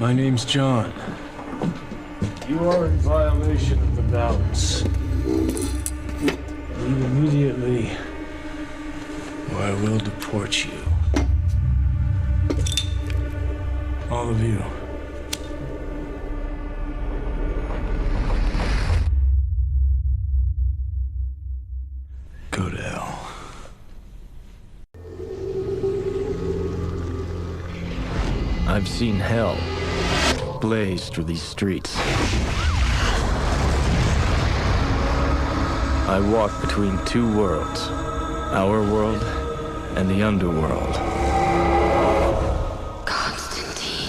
My name's John. You are in violation of the balance. Leave immediately, or I will deport you. All of you. Go to hell. I've seen hell blaze through these streets. I walk between two worlds, our world and the underworld. Constantine.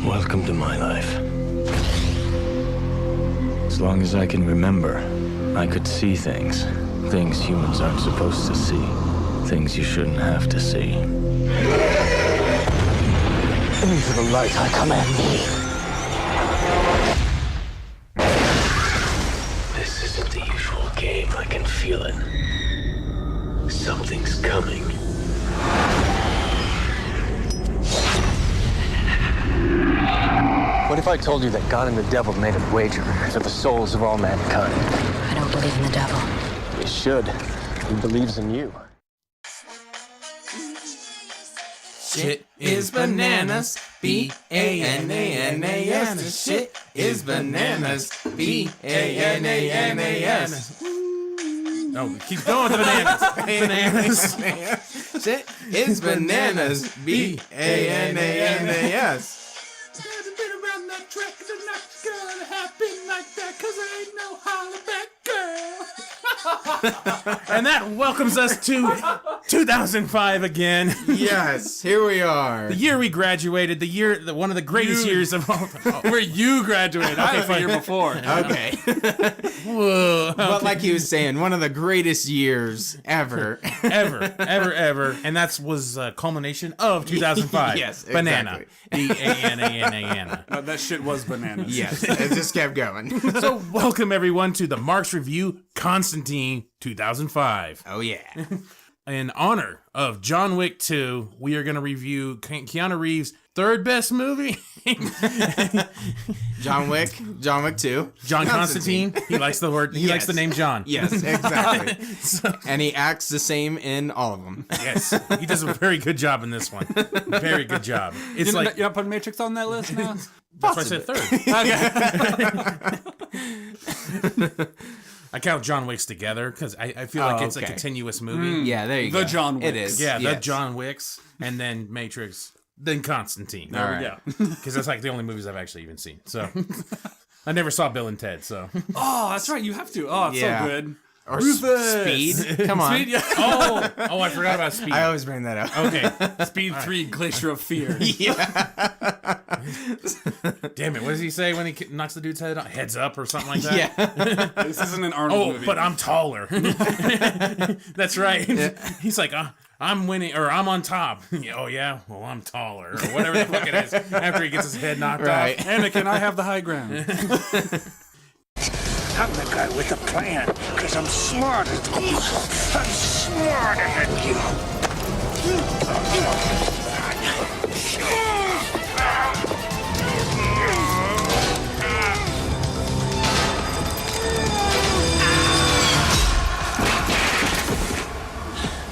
Welcome to my life. As long as I can remember, I could see things. Things humans aren't supposed to see. Things you shouldn't have to see. Into the light I command thee. This isn't the usual game. I can feel it. Something's coming. What if I told you that God and the devil made a wager for the souls of all mankind? I don't believe in the devil. You should. He believes in you. Shit is bananas. B-A-N-A-N-A-S. Shit is bananas. B-A-N-A-N-A-S. No, keep going with the bananas. Bananas. Shit is bananas. B-A-N-A-N-A-S. And that welcomes us to 2005 again. Yes, here we are. The year we graduated, one of the greatest years of all time. Where you graduated. I was the year before. Okay. Whoa. But like he was saying, one of the greatest years ever. ever. And that was a culmination of 2005. Yes, Banana. exactly. B-A-N-A-N-A-N-A. No, that shit was bananas. Yes, it just kept going. So welcome everyone to the Marx Review Constantine 2005. Oh, yeah. In honor of John Wick 2, we are going to review Keanu Reeves' third best movie. John Wick 2. John Constantine. He likes the word. He likes the name John. Yes, exactly. And he acts the same in all of them. Yes, he does a very good job in this one. Very good job. It's You're like not putting Matrix on that list now? that's why I said third. I count John Wicks together because I feel like it's a continuous movie. Yeah, there you go. The John Wicks. It is. Yeah, yes. the John Wicks, and then Matrix, then Constantine. All There right. we go. Because that's like the only movies I've actually even seen. So I never saw Bill and Ted. So Oh, that's right. You have to. Oh, it's Yeah. so good. Or Rufus. Speed. Come on. Speed, yeah. oh, I forgot about Speed. I always bring that up. Okay, Speed 3, Glacier of Fear. Yeah. damn it. What does he say when he knocks the dude's head off? Heads up or something like that? Yeah. This isn't an Arnold Oh, movie. but I'm taller. That's right. He's like, I'm winning, or I'm on top. Oh, yeah? Well, I'm taller, or whatever the fuck it is, after he gets his head knocked Right. off. Anakin, I have the high ground. I'm the guy with the plan, because I'm smarter than you. I'm smarter than you.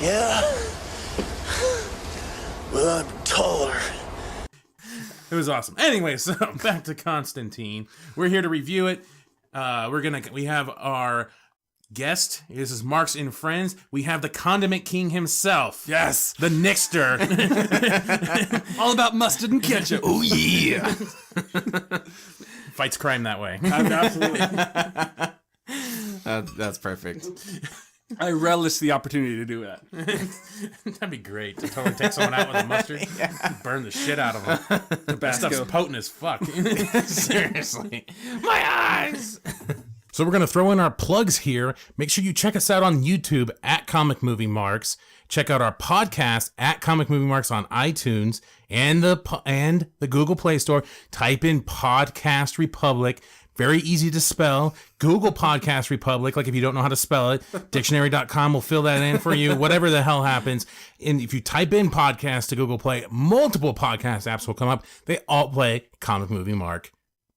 Yeah? Well, I'm taller. It was awesome. Anyway, so back to Constantine. We're here to review it. We have our guest. This is Marx and Friends. We have the Condiment King himself. Yes. The Nickster. All about mustard and ketchup. Oh, yeah. Fights crime that way. Absolutely. That's perfect. I relish the opportunity to do that. That'd be great to totally take someone out with a mustard. Burn the shit out of them. That stuff's potent as fuck. Seriously. My eyes. So we're going to throw in our plugs here. Make sure you check us out on YouTube at Comic Movie Marks. Check out our podcast at Comic Movie Marks on iTunes and the Google Play Store. Type in Podcast Republic. Very easy to spell. Google Podcast Republic. Like if you don't know how to spell it, dictionary.com will fill that in for you. Whatever the hell happens. And if you type in podcast to Google Play, multiple podcast apps will come up. They all play Comic Movie Mark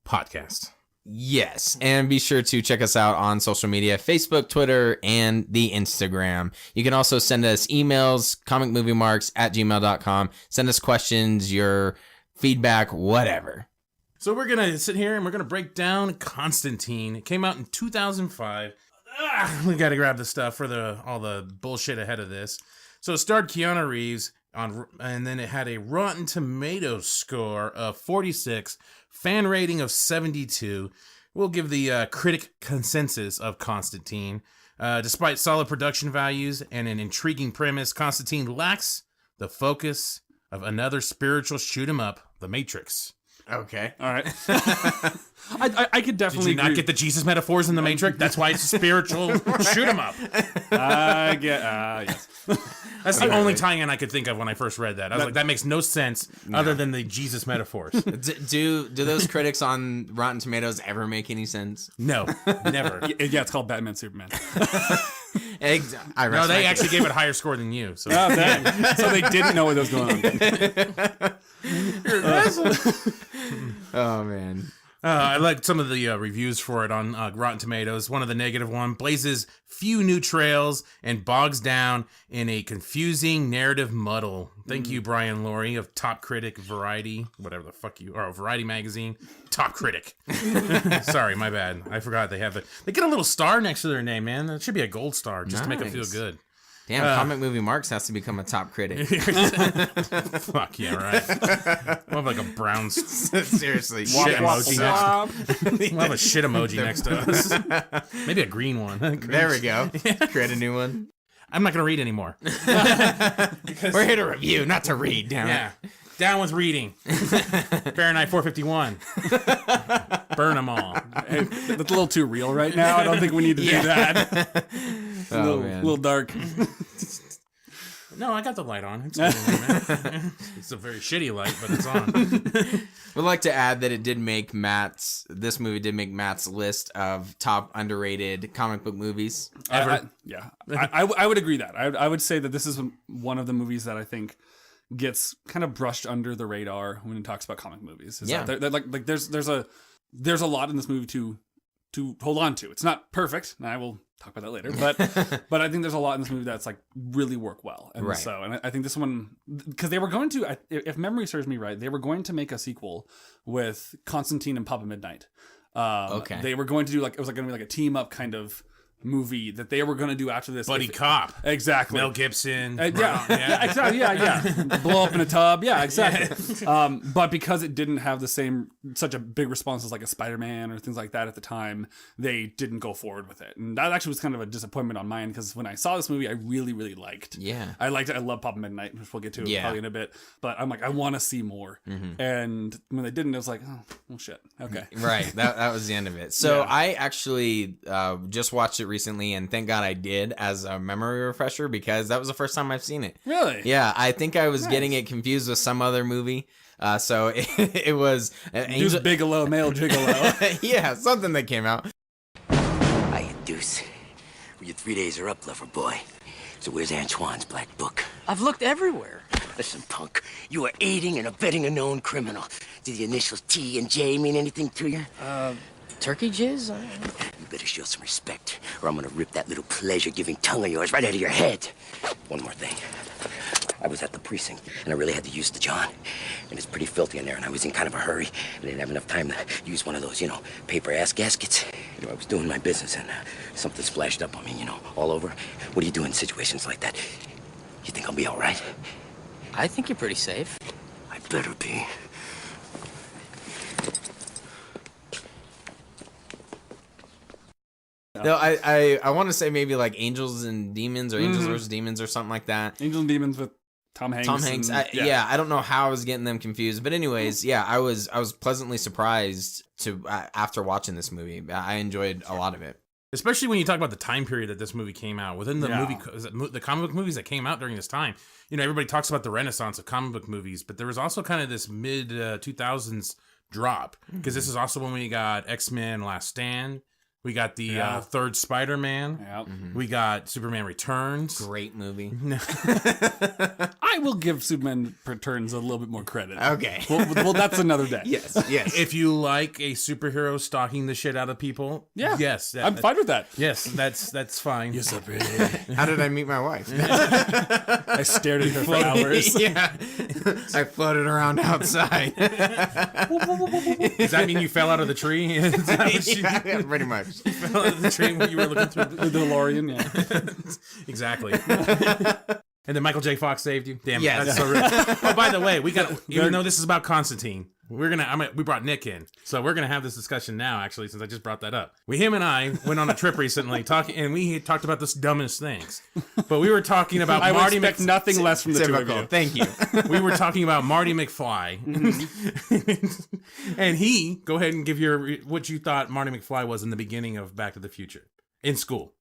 Podcast. Yes, and be sure to check us out on social media, Facebook, Twitter, and the Instagram. You can also send us emails, comicmoviemarks@gmail.com. Send us questions, your feedback, whatever. So we're going to sit here and we're going to break down Constantine. It came out in 2005. We got to grab the stuff for all the bullshit ahead of this. So it starred Keanu Reeves, and then it had a Rotten Tomatoes score of 46, fan rating of 72. We'll give the critic consensus of Constantine. Despite solid production values and an intriguing premise, Constantine lacks the focus of another spiritual shoot-'em-up, The Matrix. Okay. All right. I could Did definitely you not get the Jesus metaphors in The Matrix? That's why it's a spiritual shoot-'em-up. I get yes. That's the only tie-in I could think of when I first read that. I was like, that makes no sense other than the Jesus metaphors. Do those critics on Rotten Tomatoes ever make any sense? No, never. Yeah, it's called Batman Superman. No, they actually gave it a higher score than you. So. Oh, damn. So they didn't know what was going on. Oh, man. I like some of the reviews for it on Rotten Tomatoes. One of the negative one blazes few new trails and bogs down in a confusing narrative muddle. Thank you, Brian Laurie of Top Critic Variety, whatever the fuck you are, Variety Magazine. Top Critic. Sorry, my bad. I forgot they get a little star next to their name, man. That should be a gold star just to make it feel good. Damn, Comic Movie Marks has to become a top critic. Fuck yeah, right. We'll have like a brown Seriously. shit emoji we'll have a shit emoji next to us. Maybe a green one. There we go. Create a new one. I'm not going to read anymore. We're here to review, not to read, damn it. Down with reading. Fahrenheit 451. Burn them all. Hey, that's a little too real right now. I don't think we need to do that. Oh, little dark. No, I got the light on. It's good in there, man. It's a very shitty light, but it's on. We'd like to add that this movie did make Matt's list of top underrated comic book movies ever. I would agree that. I would say that this is one of the movies that I think gets kind of brushed under the radar when it talks about comic movies. There's a lot in this movie to hold on to. It's not perfect, and I will talk about that later. But I think there's a lot in this movie that's like really work well. And and I think this one, because they were going to, if memory serves me right, they were going to make a sequel with Constantine and Papa Midnight. They were going to do it was going to be like a team up kind of movie that they were going to do after this. Buddy cop. Exactly. Mel Gibson. Exactly. Yeah. Blow up in a tub. Yeah, exactly. But because it didn't have such a big response as like a Spider-Man or things like that at the time, they didn't go forward with it. And that actually was kind of a disappointment on mine, because when I saw this movie, I really, really liked. Yeah. I liked it. I love Papa Midnight, which we'll get to probably in a bit. But I'm like, I want to see more. Mm-hmm. And when they didn't, it was like, oh, well, shit. Okay. Right. That was the end of it. So I actually just watched it recently, and thank God I did, as a memory refresher, because that was the first time I've seen it. Really? Yeah, I think I was getting it confused with some other movie. So it was Deuce Bigelow, Male Gigolo. Yeah, something that came out. Hiya, Deuce. Well, your 3 days are up, lover boy. So where's Antoine's black book? I've looked everywhere. Listen, punk, you are aiding and abetting a known criminal. Do the initials T and J mean anything to you? Turkey jizz? You better show some respect, or I'm gonna rip that little pleasure-giving tongue of yours right out of your head. One more thing. I was at the precinct, and I really had to use the John. And it's pretty filthy in there, and I was in kind of a hurry. I didn't have enough time to use one of those, paper-ass gaskets. I was doing my business, and something splashed up on me, all over. What do you do in situations like that? You think I'll be all right? I think you're pretty safe. I better be. No, I want to say maybe like Angels and Demons, or Angels vs. Demons, or something like that. Angels and Demons with Tom Hanks. I don't know how I was getting them confused, but anyways, I was pleasantly surprised after watching this movie. I enjoyed a lot of it, especially when you talk about the time period that this movie came out within the the comic book movies that came out during this time. Everybody talks about the renaissance of comic book movies, but there was also kind of this mid 2000s drop, because this is also when we got X-Men Last Stand. We got the third Spider-Man. Yep. We got Superman Returns. Great movie. I will give Superman Returns a little bit more credit. Okay. Well, that's another day. Yes. If you like a superhero stalking the shit out of people, Yeah. yes, I'm fine with that. Yes, that's fine. You're so pretty. How did I meet my wife? I stared at her for hours. Yeah. I floated around outside. Does that mean you fell out of the tree? Is that what you Yeah, pretty much. fell out of the tree when you were looking through The DeLorean, yeah. Exactly. And then Michael J. Fox saved you. Damn, Yes. that's so rich. Oh, by the way, even though this is about Constantine, we brought Nick in, so we're gonna have this discussion now. Actually, since I just brought that up, him and I went on a trip recently, we talked about the dumbest things. But we were talking about I would Marty expect nothing less from the two of Typical. you. Thank you. We were talking about Marty McFly, and go ahead and give what you thought Marty McFly was in the beginning of Back to the Future in school.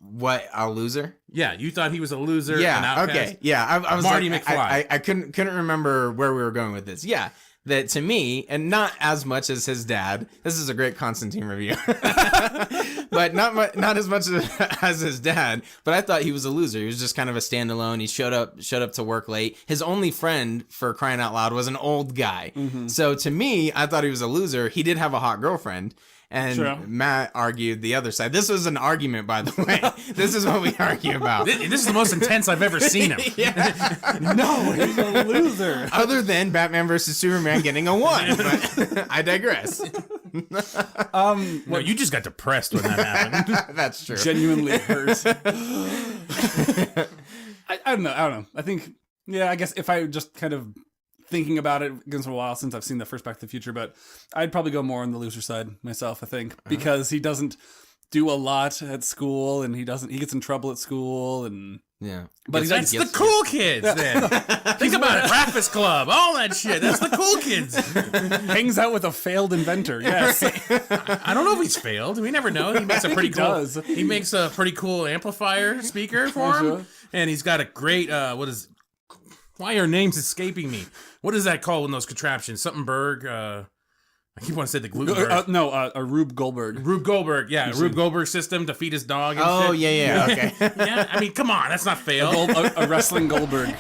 What, a loser? Yeah, you thought he was a loser. an Yeah. outcast. Okay. Yeah. I was Marty like, McFly. I couldn't remember where we were going with this. Yeah. That to me, and not as much as his dad. This is a great Constantine review, but not as much as his dad. But I thought he was a loser. He was just kind of a standalone. He showed up to work late. His only friend, for crying out loud, was an old guy. So to me, I thought he was a loser. He did have a hot girlfriend. And Sure. Matt argued the other side. This was an argument, by the way. This is what we argue about. This is the most intense I've ever seen him. No, he's a loser. Other than Batman versus Superman getting a 1. But I digress. No, you just got depressed when that happened. That's true. Genuinely hurt. I don't know. I think, I guess if I just kind of thinking about it, it's been a while since I've seen the first Back to the Future, but I'd probably go more on the loser side myself, I think, because he doesn't do a lot at school, and he gets in trouble at school, and Yeah. but That's the cool kids, then. Think about it. Breakfast Club, all that shit. That's the cool kids. hangs out with a failed inventor. Yes. I don't know if he's failed. We never know. He makes a pretty he cool. does. He makes a pretty cool amplifier speaker for him, Sure. and he's got a great. Why are names escaping me? What is that called in those contraptions? Something Berg. I keep wanting to say the Glutenberg. A Rube Goldberg. Rube Goldberg, yeah, Rube Goldberg system to feed his dog. And Oh, shit. yeah, okay. Yeah. I mean, come on, that's not failed. A wrestling Goldberg.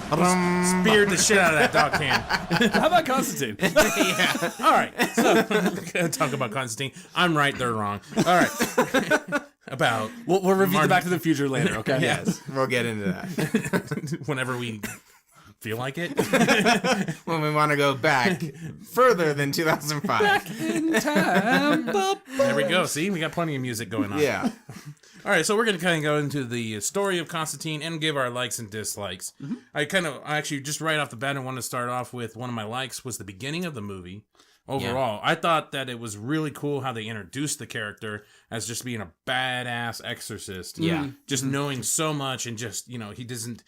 Speared the shit out of that dog can. How about Constantine? All right, so we're gonna talk about Constantine. I'm right, they're wrong. All right, about We'll review the Back to the Future later, okay? Yes, we'll get into that. whenever we feel like it. When we want to go back further than 2005. In time. There we go. See, we got plenty of music going on. Yeah. All right, so we're gonna kind of go into the story of Constantine and give our likes and dislikes. I actually just right off the bat, I want to start off with one of my likes was the beginning of the movie. Overall, I thought that it was really cool how they introduced the character as just being a badass exorcist. Yeah. Just knowing so much and just, he doesn't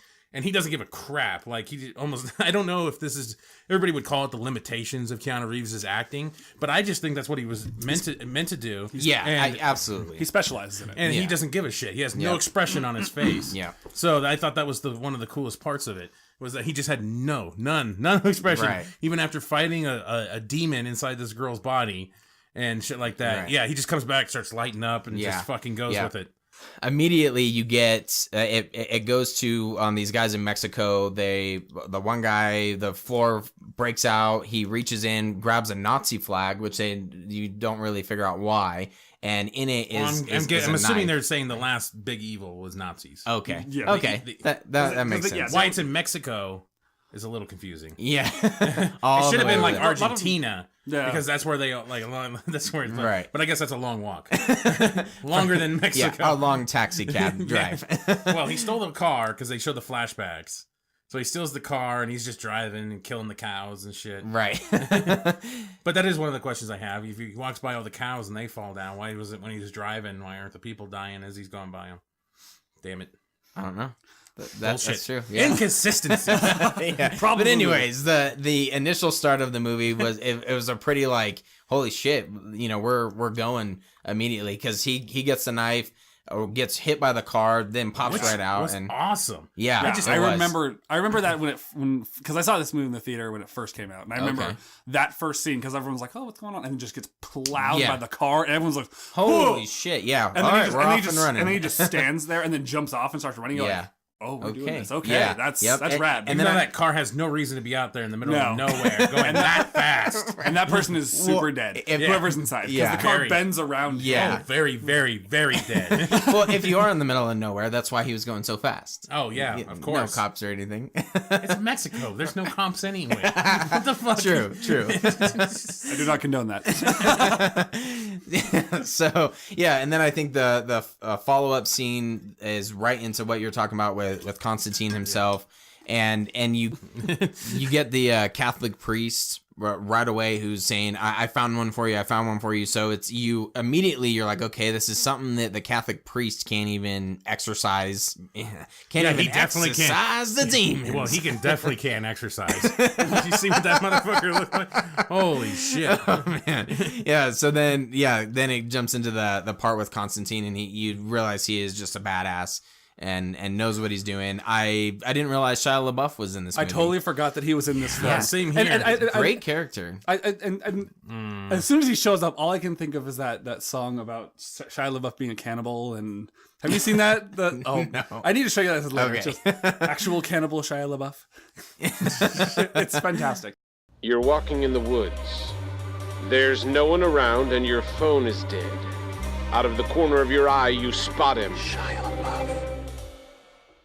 give a crap. Like he almost, I don't know if this is, everybody would call it the limitations of Keanu Reeves' acting, but I just think that's what he was meant to do. Yeah, absolutely. He specializes in it. And Yeah. he doesn't give a shit. He has no expression on his face. Yeah. So I thought that was one of the coolest parts of it, was that he just had none of expression. Right. Even after fighting a demon inside this girl's body and shit like that. Right. Yeah, he just comes back, starts lighting up, and just fucking goes with it. Immediately you get it goes to these guys in Mexico. The one guy, the floor breaks out, he reaches in, grabs a Nazi flag, which you don't really figure out why, and in it is I'm a assuming knife. they're saying the last big evil was Nazis. Okay. Yeah. Okay. That makes sense. Why it's in Mexico is a little confusing. Yeah. It should have been like way. Argentina. Yeah. Because that's where that's where it's Right. But I guess that's a long walk. Longer than Mexico. Yeah, a long taxi cab drive. Well, he stole the car because they show the flashbacks. So he steals the car and he's just driving and killing the cows and shit. Right. But that is one of the questions I have. If he walks by all the cows and they fall down, why was it when he was driving? Why aren't the people dying as he's going by them? Damn it. I don't know. Bullshit. That's true. Yeah. Inconsistency. Yeah. But anyways, the initial start of the movie was it was a pretty like, holy shit, we're going immediately, because he gets the knife. gets hit by the car, then pops right out. Was And awesome. yeah, I remember that because I saw this movie in the theater when it first came out, and I remember that first scene because everyone's like, "Oh, what's going on?" and it just gets plowed by the car, and everyone's like, "Holy shit!" Yeah, and then we're off and running. And then he just stands there and then jumps off and starts running. You're like, oh, we're doing this. Okay, that's rad. And then that car has no reason to be out there in the middle of nowhere going that fast. And that person is super dead. Whoever's inside, because the car bends around. Yeah, very, very, very dead. Well, if you are in the middle of nowhere, that's why he was going so fast. Oh yeah, of course. No cops or anything. It's Mexico. There's no cops anyway. What the fuck? True. I do not condone that. So yeah, and then I think the follow up scene is right into what you're talking about with Constantine himself, and you get the Catholic priest right away who's saying, I found one for you. So it's you're like, okay, this is something that the Catholic priest can't even exercise. He definitely exercise the demons. Well, he definitely can't exercise. Did you see what that motherfucker looked like? Holy shit. Oh, man. Yeah, so then it jumps into the part with Constantine, and you realize he is just a badass and knows what he's doing. I didn't realize Shia LaBeouf was in this movie. I totally forgot that he was in this film. Yeah, same here. Great character. As soon as he shows up, all I can think of is that song about Shia LaBeouf being a cannibal. And have you seen that? No. I need to show you that later. Okay. Just actual cannibal Shia LaBeouf. It's fantastic. You're walking in the woods. There's no one around and your phone is dead. Out of the corner of your eye, you spot him. Shia LaBeouf.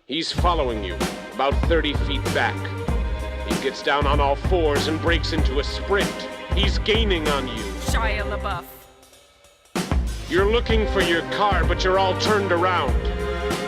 He's following you, about 30 feet back. He gets down on all fours and breaks into a sprint. He's gaining on you. Shia LaBeouf. You're looking for your car, but you're all turned around.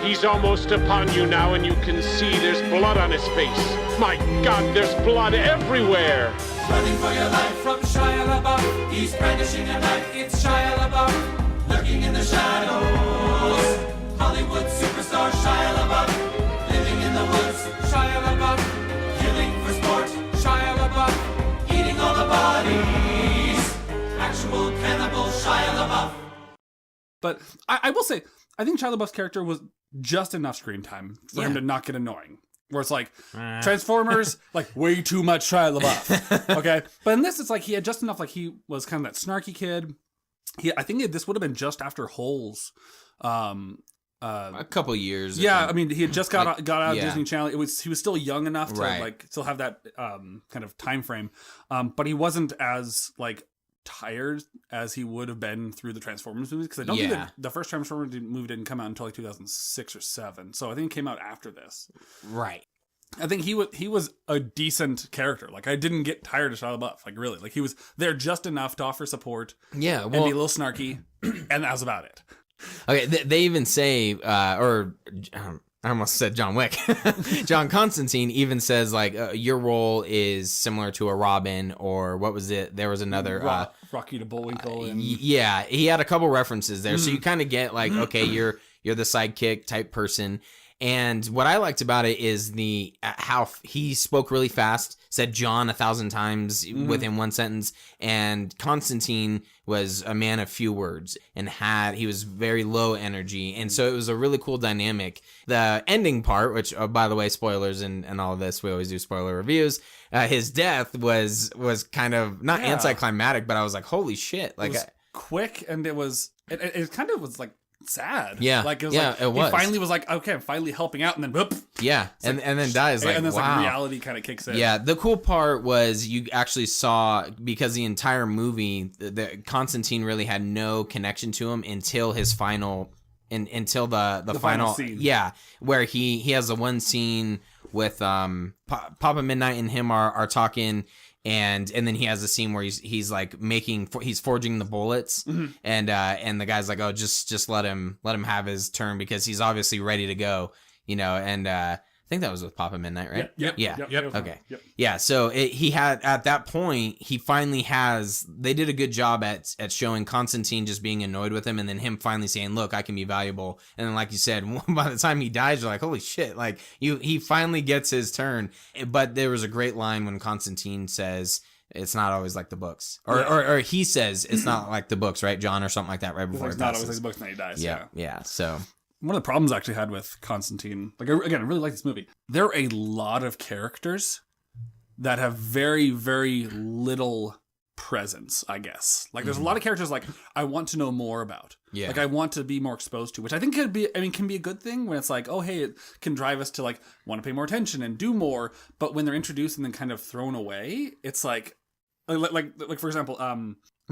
He's almost upon you now, and you can see there's blood on his face. My God, there's blood everywhere. Running for your life from Shia LaBeouf. He's brandishing a knife. It's Shia LaBeouf. Lurking in the shadows. Hollywood superstar Shia LaBeouf. Living in the woods, Shia LaBeouf. Killing for sport, Shia LaBeouf. Eating all the bodies. Actual cannibal Shia LaBeouf. But I will say, I think Shia LaBeouf's character was just enough screen time for him to not get annoying. Where it's like, Transformers, like way too much Shia LaBeouf. Okay? But in this, it's like he had just enough, like he was kind of that snarky kid. I think this would have been just after Holes. A couple years. Yeah, I mean, he had just got out of Disney Channel. He was still young enough to like still have that kind of time frame, but he wasn't as like tired as he would have been through the Transformers movies, because I don't think that the first Transformers movie didn't come out until like 2006 or 7. So I think it came out after this. Right. I think he was a decent character. Like, I didn't get tired of Shia LaBeouf. Like, really, like he was there just enough to offer support. Yeah, and be a little snarky, and that was about it. Okay, they even say, I almost said John Wick. John Constantine even says, like, your role is similar to a Robin, or what was it? There was another... Rocky to Bullwinkle. And... yeah, he had a couple references there. So you kind of get, like, okay, you're the sidekick type person. And what I liked about it is how he spoke really fast, said John 1,000 times within one sentence, and Constantine was a man of few words and he was very low energy, and so it was a really cool dynamic. The ending part, which by the way, spoilers and all of this, we always do spoiler reviews. His death was kind of not anticlimactic, but I was like, holy shit! Like, it was quick, and it kind of was like sad. Yeah, like it was it was. He finally was like, okay, I'm finally helping out, and then whoop. Yeah, and then dies. Like, and then wow. like reality kind of kicks in. Yeah, the cool part was you actually saw, because the entire movie, the Constantine really had no connection to him until his final, until the final scene. Yeah, where he has the one scene with Papa Midnight and him are talking. And then he has a scene where he's like he's forging the bullets, and the guy's like, oh, just let him have his turn, because he's obviously ready to go, and I think that was with Papa Midnight, right? Yep. Okay. Yep. Yeah. So he had, at that point, he finally they did a good job at showing Constantine just being annoyed with him, and then him finally saying, look, I can be valuable. And then, like you said, by the time he dies, you're like, holy shit, like he finally gets his turn. But there was a great line when Constantine says, it's not always like the books, or he says it's not like the books, right, John, or something like that, right before It's he not passes. always like the books, and then he dies. Yeah. So one of the problems I actually had with Constantine, like again, I really like this movie. There are a lot of characters that have very, very little presence, I guess. Like there's a lot of characters like I want to know more about. Yeah. Like I want to be more exposed to, which I think can be a good thing when it's like, oh hey, it can drive us to like want to pay more attention and do more. But when they're introduced and then kind of thrown away, it's like for example,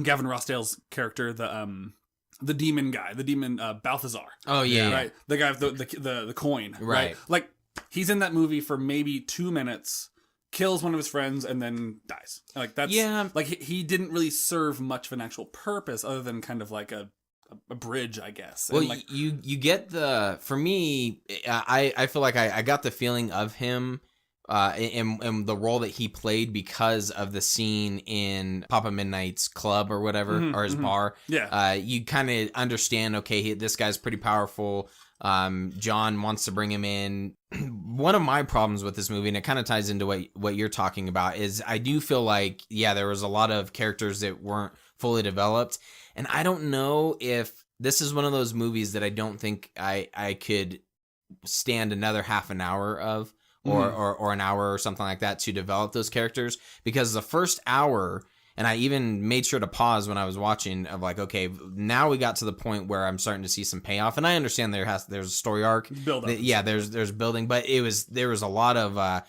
Gavin Rossdale's character, the demon guy, Balthazar. Oh yeah, right. The guy with the coin. Right. Like he's in that movie for maybe 2 minutes, kills one of his friends, and then dies. Like that's like he didn't really serve much of an actual purpose other than kind of like a bridge, I guess. Well, and like, you get for me, I feel like I got the feeling of him in the role that he played because of the scene in Papa Midnight's club or whatever, or his bar. Yeah. You kind of understand, okay, this guy's pretty powerful. John wants to bring him in. One of my problems with this movie, and it kind of ties into what you're talking about, is I do feel like, there was a lot of characters that weren't fully developed. And I don't know if this is one of those movies that I don't think I could stand another half an hour of, or an hour or something like that to develop those characters, because the first hour, and I even made sure to pause when I was watching, of like, okay, now we got to the point where I'm starting to see some payoff, and I understand there's a story arc, build up. There's building, but there was a lot of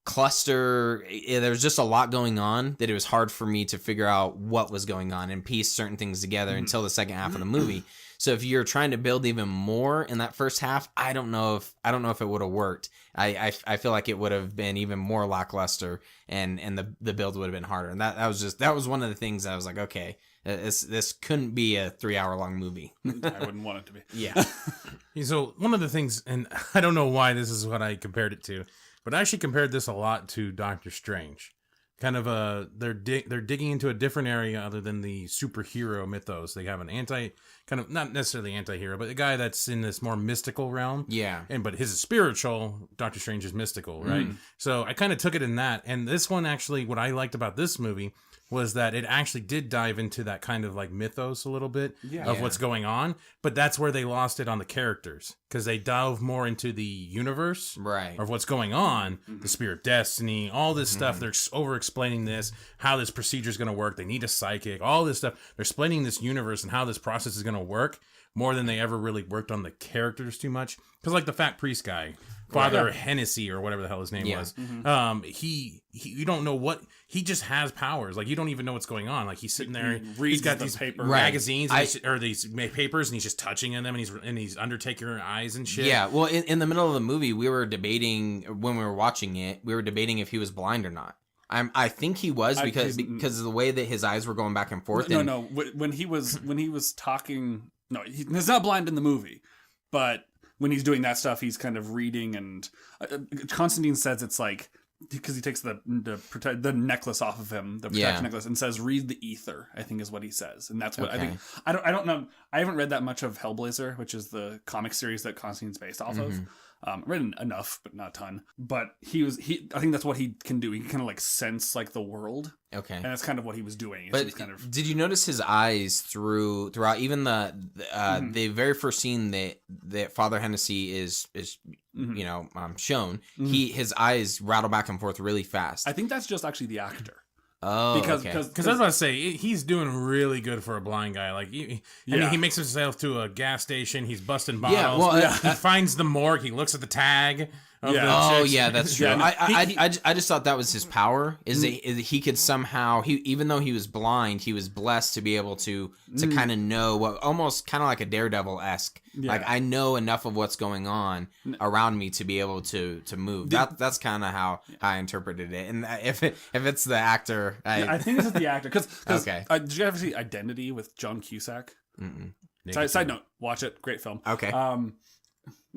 cluster. There was just a lot going on that it was hard for me to figure out what was going on and piece certain things together until the second half of the movie. So if you're trying to build even more in that first half, I don't know if it would have worked. I feel like it would have been even more lackluster, and the build would have been harder. And that was one of the things I was like, okay, this couldn't be a 3-hour long movie. I wouldn't want it to be. Yeah. So one of the things, and I don't know why this is what I compared it to, but I actually compared this a lot to Doctor Strange. Kind of they're digging into a different area other than the superhero mythos. They have an not necessarily anti-hero, but a guy that's in this more mystical realm. Yeah. But his is spiritual. Doctor Strange is mystical, right? So I kind of took it in that. And this one, actually, what I liked about this movie was that it actually did dive into that kind of like mythos a little bit of what's going on. But that's where they lost it on the characters, because they delve more into the universe of what's going on, the Spear of Destiny, all this stuff. They're over-explaining this, how this procedure is going to work. They need a psychic, all this stuff. They're explaining this universe and how this process is going to work more than they ever really worked on the characters too much. Because like the fat priest guy, Father Hennessy or whatever the hell his name was, he you don't know what, he just has powers. Like you don't even know what's going on. Like he's sitting there, he's got these paper magazines or these papers, and he's just touching in them, and he's Undertaker eyes and shit. Yeah, well, in the middle of the movie, we were debating when we were watching it. We were debating if he was blind or not. I think he was because of the way that his eyes were going back and forth. No. When he was talking, no, he's not blind in the movie, but when he's doing that stuff, he's kind of reading, and Constantine says it's like, because he takes the necklace off of him, the protection necklace, and says, "Read the ether," I think is what he says, and that's what I think. I don't know. I haven't read that much of Hellblazer, which is the comic series that Constantine's based off of. I've read enough, but not a ton. But I think that's what he can do. He can kind of like sense like the world. Okay. And that's kind of what he was doing. But kind of... did you notice his eyes throughout even the very first scene that Father Hennessy is shown? His eyes rattle back and forth really fast. I think that's just actually the actor. Oh, because I was about to say he's doing really good for a blind guy. Like, I mean, he makes himself to a gas station. He's busting bottles. Yeah, well, he finds the morgue. He looks at the tag. That's true. I just thought that was his power. Is that he could somehow, even though he was blind, he was blessed to be able to kind of know what, almost kind of like a Daredevil-esque. Yeah. Like, I know enough of what's going on around me to be able to move. That's kind of how I interpreted it. And if it's the actor, I think it's the actor. Because did you ever see Identity with John Cusack? Side note, watch it. Great film. Okay.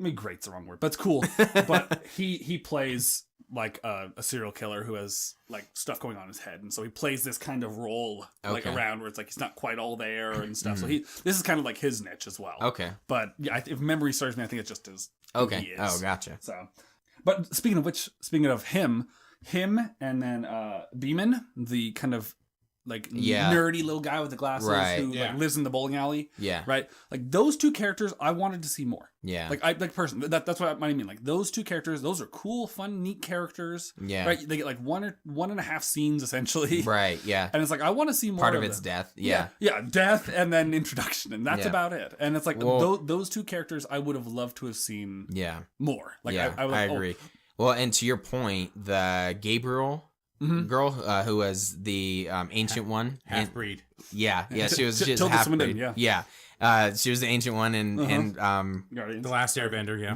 I mean, great's the wrong word, but it's cool. But he plays like a serial killer who has like stuff going on in his head, and so he plays this kind of role like around where it's like he's not quite all there and stuff. So this is kind of like his niche as well. Okay. But yeah, if memory serves me, I think it's just as he is. Oh, gotcha. So, but speaking of him, him and then Beeman, the kind of like nerdy little guy with the glasses who like lives in the bowling alley. Yeah. Right? Like those two characters I wanted to see more. Yeah. Like personally, that's what I mean. Like those two characters, those are cool, fun, neat characters. Yeah. Right? They get like one and a half scenes essentially. Right, yeah. And it's like I want to see more Part of them. it's death. Yeah. Yeah, death and then introduction, and that's about it. And it's like those two characters I would have loved to have seen more. Like I agree. Well, and to your point, the Gabriel girl who was the ancient one, half-breed. Yeah, she was just half-breed. Yeah. She was the ancient one, and the Last Airbender.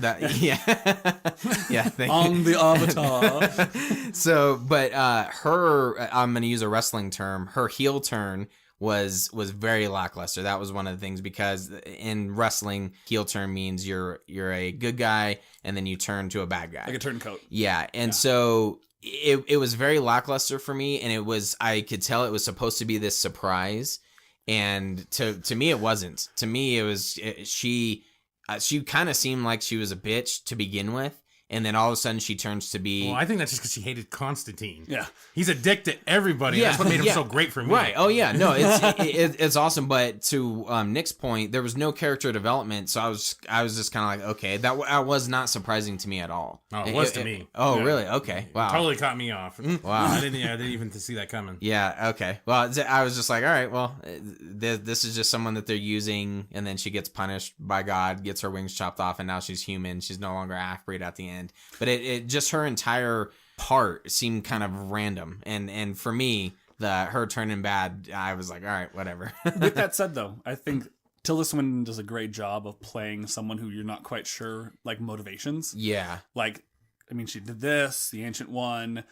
On the Avatar. So, but her, I'm going to use a wrestling term. Her heel turn was very lackluster. That was one of the things, because in wrestling, heel turn means you're a good guy and then you turn to a bad guy, like a turncoat. Yeah, and so it was very lackluster for me, and I could tell it was supposed to be this surprise, and to me it wasn't. To me it was she kind of seemed like she was a bitch to begin with. And then all of a sudden she turns to be... Well, I think that's just because she hated Constantine. Yeah. He's a dick to everybody. Yeah, that's what made him so great for me. Right. Oh, yeah. No, it's awesome. But to Nick's point, there was no character development. So I was just kind of like, okay, that was not surprising to me at all. Oh, it was to me. Oh, yeah. Really? Okay. Wow. It totally caught me off. Wow. I didn't even see that coming. Yeah. Okay. Well, I was just like, all right, well, this is just someone that they're using. And then she gets punished by God, gets her wings chopped off, and now she's human. She's no longer a half-breed at the end. But it just her entire part seemed kind of random, and for me, her turning bad, I was like, all right, whatever. With that said, though, I think Tilda Swinton does a great job of playing someone who you're not quite sure like motivations. Yeah, like I mean, she did this, the Ancient One.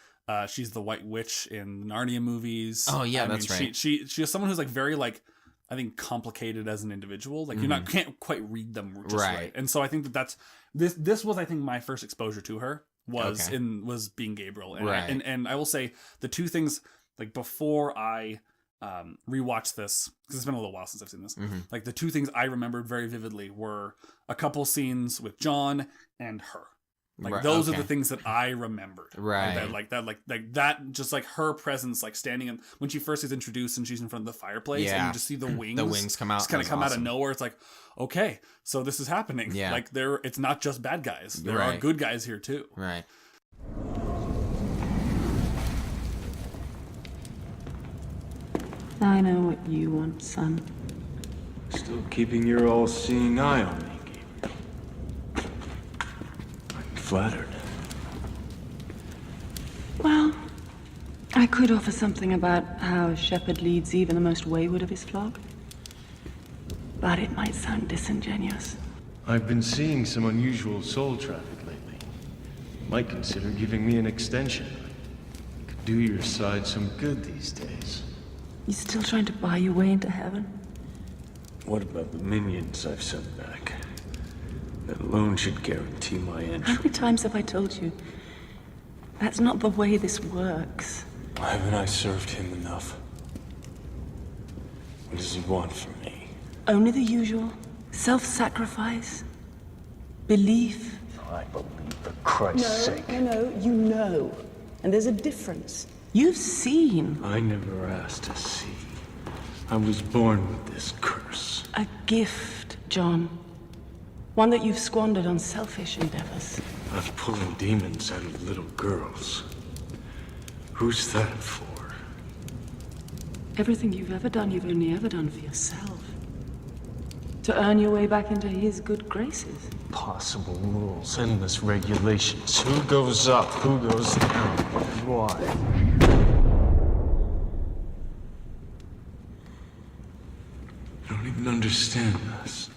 She's the White Witch in Narnia movies. Oh yeah, that's right. She is someone who's like very like, I think, complicated as an individual. Like you can't quite read them just right. And so I think that's this was, I think, my first exposure to her was being Gabriel. And right. and I will say the two things, like before I rewatched this, because it's been a little while since I've seen this, like the two things I remembered very vividly were a couple scenes with John and her. Like right, those are the things that I remembered. Right. Like that, just like her presence, like standing in when she first is introduced and she's in front of the fireplace, and you just see the wings. The wings come out. Just kind of come out of nowhere. It's like, okay, so this is happening. Yeah. Like it's not just bad guys. There are good guys here too. Right. I know what you want, son. Still keeping your all-seeing eye on me, Gabriel. I'm flattered. Well, I could offer something about how a shepherd leads even the most wayward of his flock. But it might sound disingenuous. I've been seeing some unusual soul traffic lately. Might consider giving me an extension. Could do your side some good these days. You still trying to buy your way into heaven? What about the minions I've sent back? That alone should guarantee my entry. How many times have I told you? That's not the way this works. Haven't I served him enough? What does he want from me? Only the usual. Self-sacrifice. Belief. I believe for Christ's sake. No, you know. And there's a difference. You've seen. I never asked to see. I was born with this curse. A gift, John. One that you've squandered on selfish endeavors. I'm pulling demons out of little girls. Who's that for? Everything you've ever done, you've only ever done for yourself. To earn your way back into his good graces. Possible rules, endless regulations. Who goes up, who goes down, and why? I don't even understand this.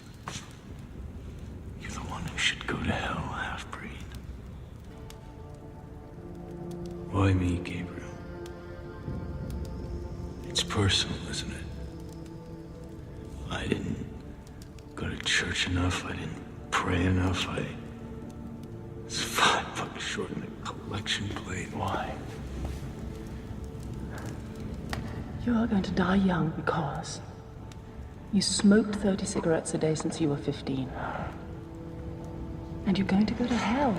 You're the one who should go to hell, half-breed. Why me, Gabriel? It's personal, isn't it? I didn't go to church enough, I didn't pray enough, I was $5 short in a collection plate. Why? You are going to die young because you smoked 30 cigarettes a day since you were 15. And you're going to go to hell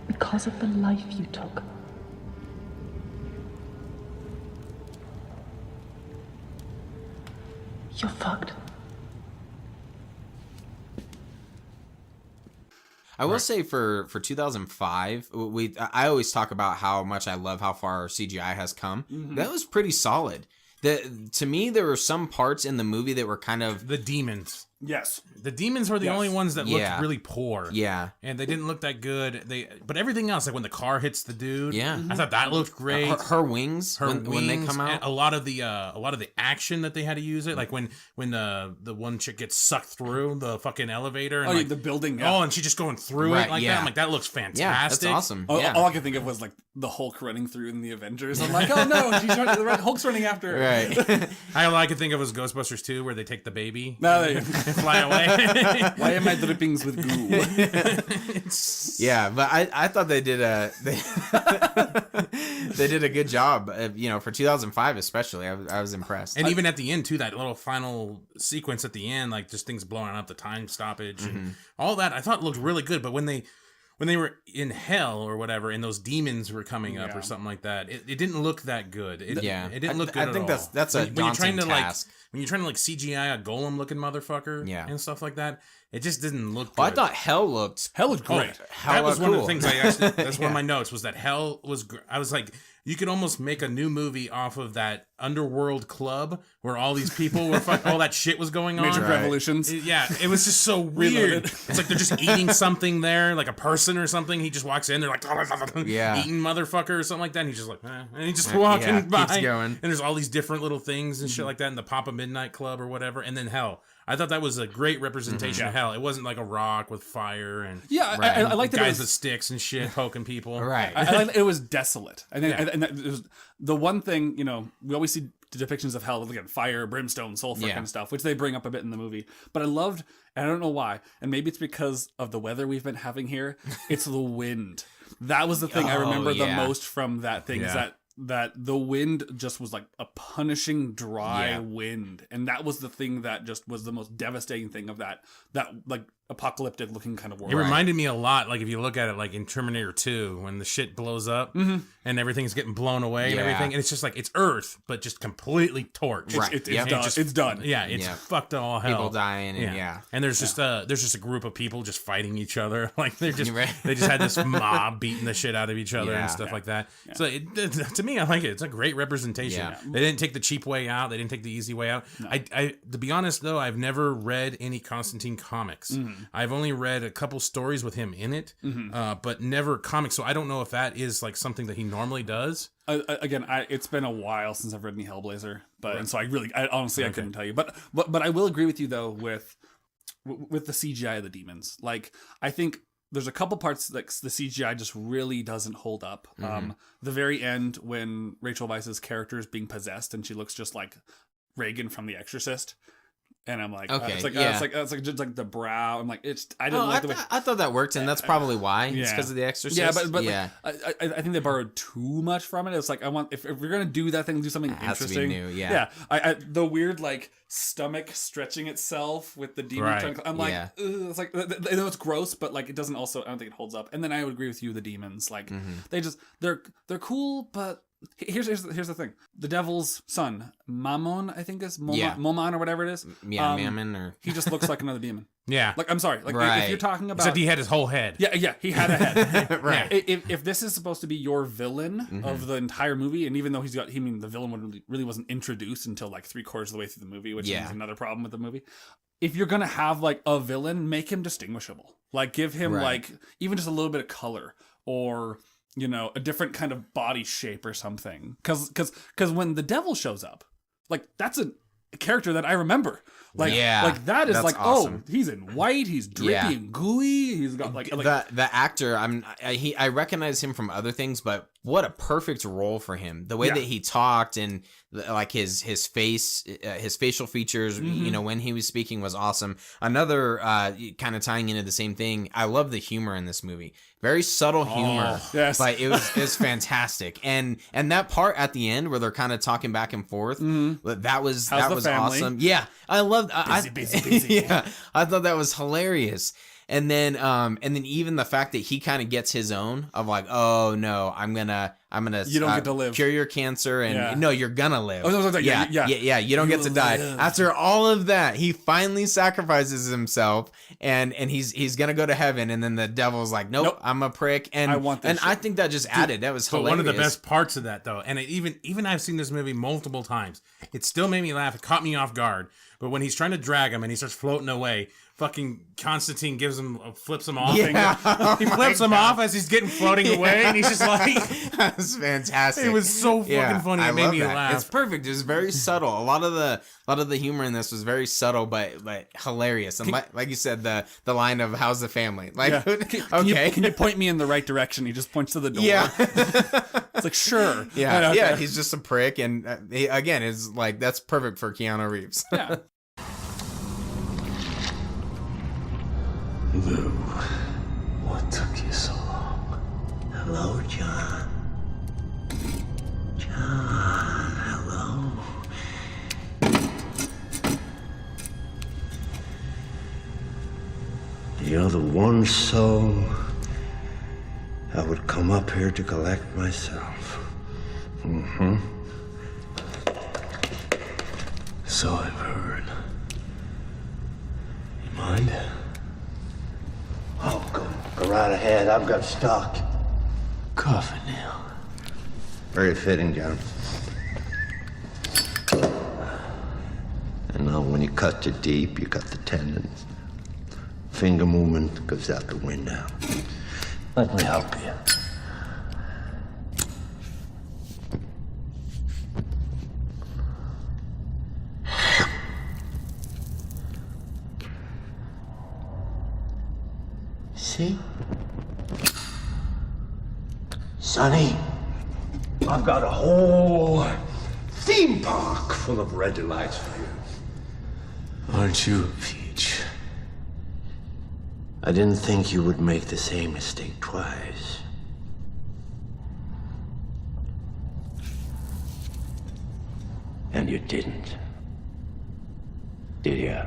because because of the life you took. You're fucked. I will say for 2005, I always talk about how much I love how far CGI has come. That was pretty solid. To me, there were some parts in the movie that were kind of the demons. Yes. The demons were the only ones that looked Yeah. really poor. Yeah. And they didn't look that good. But everything else, like when the car hits the dude, Yeah. I thought that looked great. Her wings, when they come out. and a lot of the action that they had to use it, like when the one chick gets sucked through the fucking elevator. And Oh, yeah, like, the building. Yeah. Oh, and she's just going through Right, it like yeah. that. I'm like, that looks fantastic. Yeah, that's awesome. All, Yeah. all I could think of was like the Hulk running through in the Avengers. I'm like, oh no, Hulk's running after her. Right. All I could think of was Ghostbusters 2, where they take the baby No, and fly away. Why am I drippings with goo? Yeah, but I thought they did they did a good job. For 2005 especially, I was impressed. And even at the end too, that little final sequence at the end, like just things blowing up, the time stoppage, and all that, I thought looked really good. But when they were in hell or whatever, and those demons were coming up or something like that, it didn't look that good. It didn't look good. I think at all. that's a daunting task. When you're trying to like CGI a golem looking motherfucker, and stuff like that, it just didn't look good. Well, I thought hell looked great. That was one of the things I actually. That's one of my notes was that hell was. I was like, you could almost make a new movie off of that underworld club where all these people were all that shit was going on. Major revolutions. It was just so weird. It's like they're just eating something there, like a person or something. He just walks in, they're like, eating motherfucker or something like that. And he's just like, and he's just walking by. Keeps going. And there's all these different little things and shit like that in the Papa Midnight Club or whatever. And then hell. I thought that was a great representation of hell. It wasn't like a rock with fire and I like that guys with sticks and shit poking people. Right. I like it was desolate. And that it was the one thing, we always see depictions of hell with, again, fire, brimstone, sulfur kind of stuff, which they bring up a bit in the movie. But I loved, and I don't know why, and maybe it's because of the weather we've been having here, it's the wind. That was the thing I remember the most from that thing, is that the wind just was like a punishing dry wind, and that was the thing that just was the most devastating thing of that like apocalyptic looking kind of world. It reminded me a lot, like if you look at it like in Terminator 2 when the shit blows up and everything's getting blown away and everything, and it's just like it's Earth but just completely torched. It's done. Yeah, it's fucked to all hell. People dying and and there's just a group of people just fighting each other. Like they just had this mob beating the shit out of each other and stuff like that. So to me, I like it. It's a great representation. They didn't take the cheap way out. They didn't take the easy way out. No. I to be honest though, I've never read any Constantine comics. I've only read a couple stories with him in it, but never comics. So I don't know if that is like something that he normally does. Again, it's been a while since I've read any Hellblazer, but and so I honestly I couldn't tell you. But I will agree with you though with the CGI of the demons. Like I think there's a couple parts that the CGI just really doesn't hold up. The very end when Rachel Weisz's character is being possessed and she looks just like Reagan from The Exorcist. And I'm like, it's like just like the brow. I'm like, I didn't like the way. I thought that worked, and that's probably why. It's because of The Exorcist. Yeah, but I think they borrowed too much from it. It's like I want if we're gonna do that thing, do something interesting. New, yeah. The weird like stomach stretching itself with the demon. Right. I'm like, it's like I know it's gross, but like it doesn't also. I don't think it holds up. And then I would agree with you. The demons, like they're cool, but. Here's the thing. The devil's son, Mammon, I think is Momon or whatever it is. Yeah, Mammon or he just looks like another demon. Yeah. Like I'm sorry. Like if you're talking about except he had his whole head. Yeah, he had a head. Right. If this is supposed to be your villain of the entire movie, and even though the villain really wasn't introduced until like 3/4 of the way through the movie, which is another problem with the movie. If you're gonna have like a villain, make him distinguishable. Like give him like even just a little bit of color or a different kind of body shape or something. Because when the devil shows up, like that's a character that I remember. Like that is like awesome. Oh, he's in white, he's drippy and gooey. He's got like the actor. I recognize him from other things, but what a perfect role for him. The way that he talked and like his face, his facial features, when he was speaking was awesome. Another kind of tying into the same thing. I love the humor in this movie. Very subtle humor, but it was fantastic. And that part at the end where they're kind of talking back and forth, that was awesome. Yeah, I loved. Busy. Yeah, I thought that was hilarious. And then even the fact that he kind of gets his own of like, oh no, I'm gonna You don't get to live. cure your cancer, and no, you're gonna live. Oh, no, yeah, you don't get to die. After all of that, he finally sacrifices himself, and he's gonna go to heaven, and then the devil's like, nope. I'm a prick, and I want this and shit. I think that just added. That was hilarious. But one of the best parts of that, though, and even I've seen this movie multiple times, it still made me laugh. It caught me off guard. But when he's trying to drag him and he starts floating away, fucking Constantine flips him off. Yeah. He flips him off as he's getting floating away, and he's just like, that's fantastic. It was so fucking funny. It made me laugh. It's perfect. It was very subtle. A lot of the humor in this was very subtle, but hilarious. And like you said, the line of "How's the family?" Like, okay, can you point me in the right direction? He just points to the door. Yeah, it's like sure. Yeah, yeah. He's just a prick, and he, again, is like that's perfect for Keanu Reeves. Yeah. Lou, what took you so long? Hello, John. John, hello. You're the one soul I would come up here to collect myself. Mm-hmm. So I've heard. You mind? Oh, go right ahead. I've got stock. Coffin nail. Very fitting, John. And now when you cut too deep, you cut the tendons. Finger movement goes out the window. Let me help you. See? Sonny, I've got a whole theme park full of red lights for you. Aren't you a peach? I didn't think you would make the same mistake twice. And you didn't. Did you?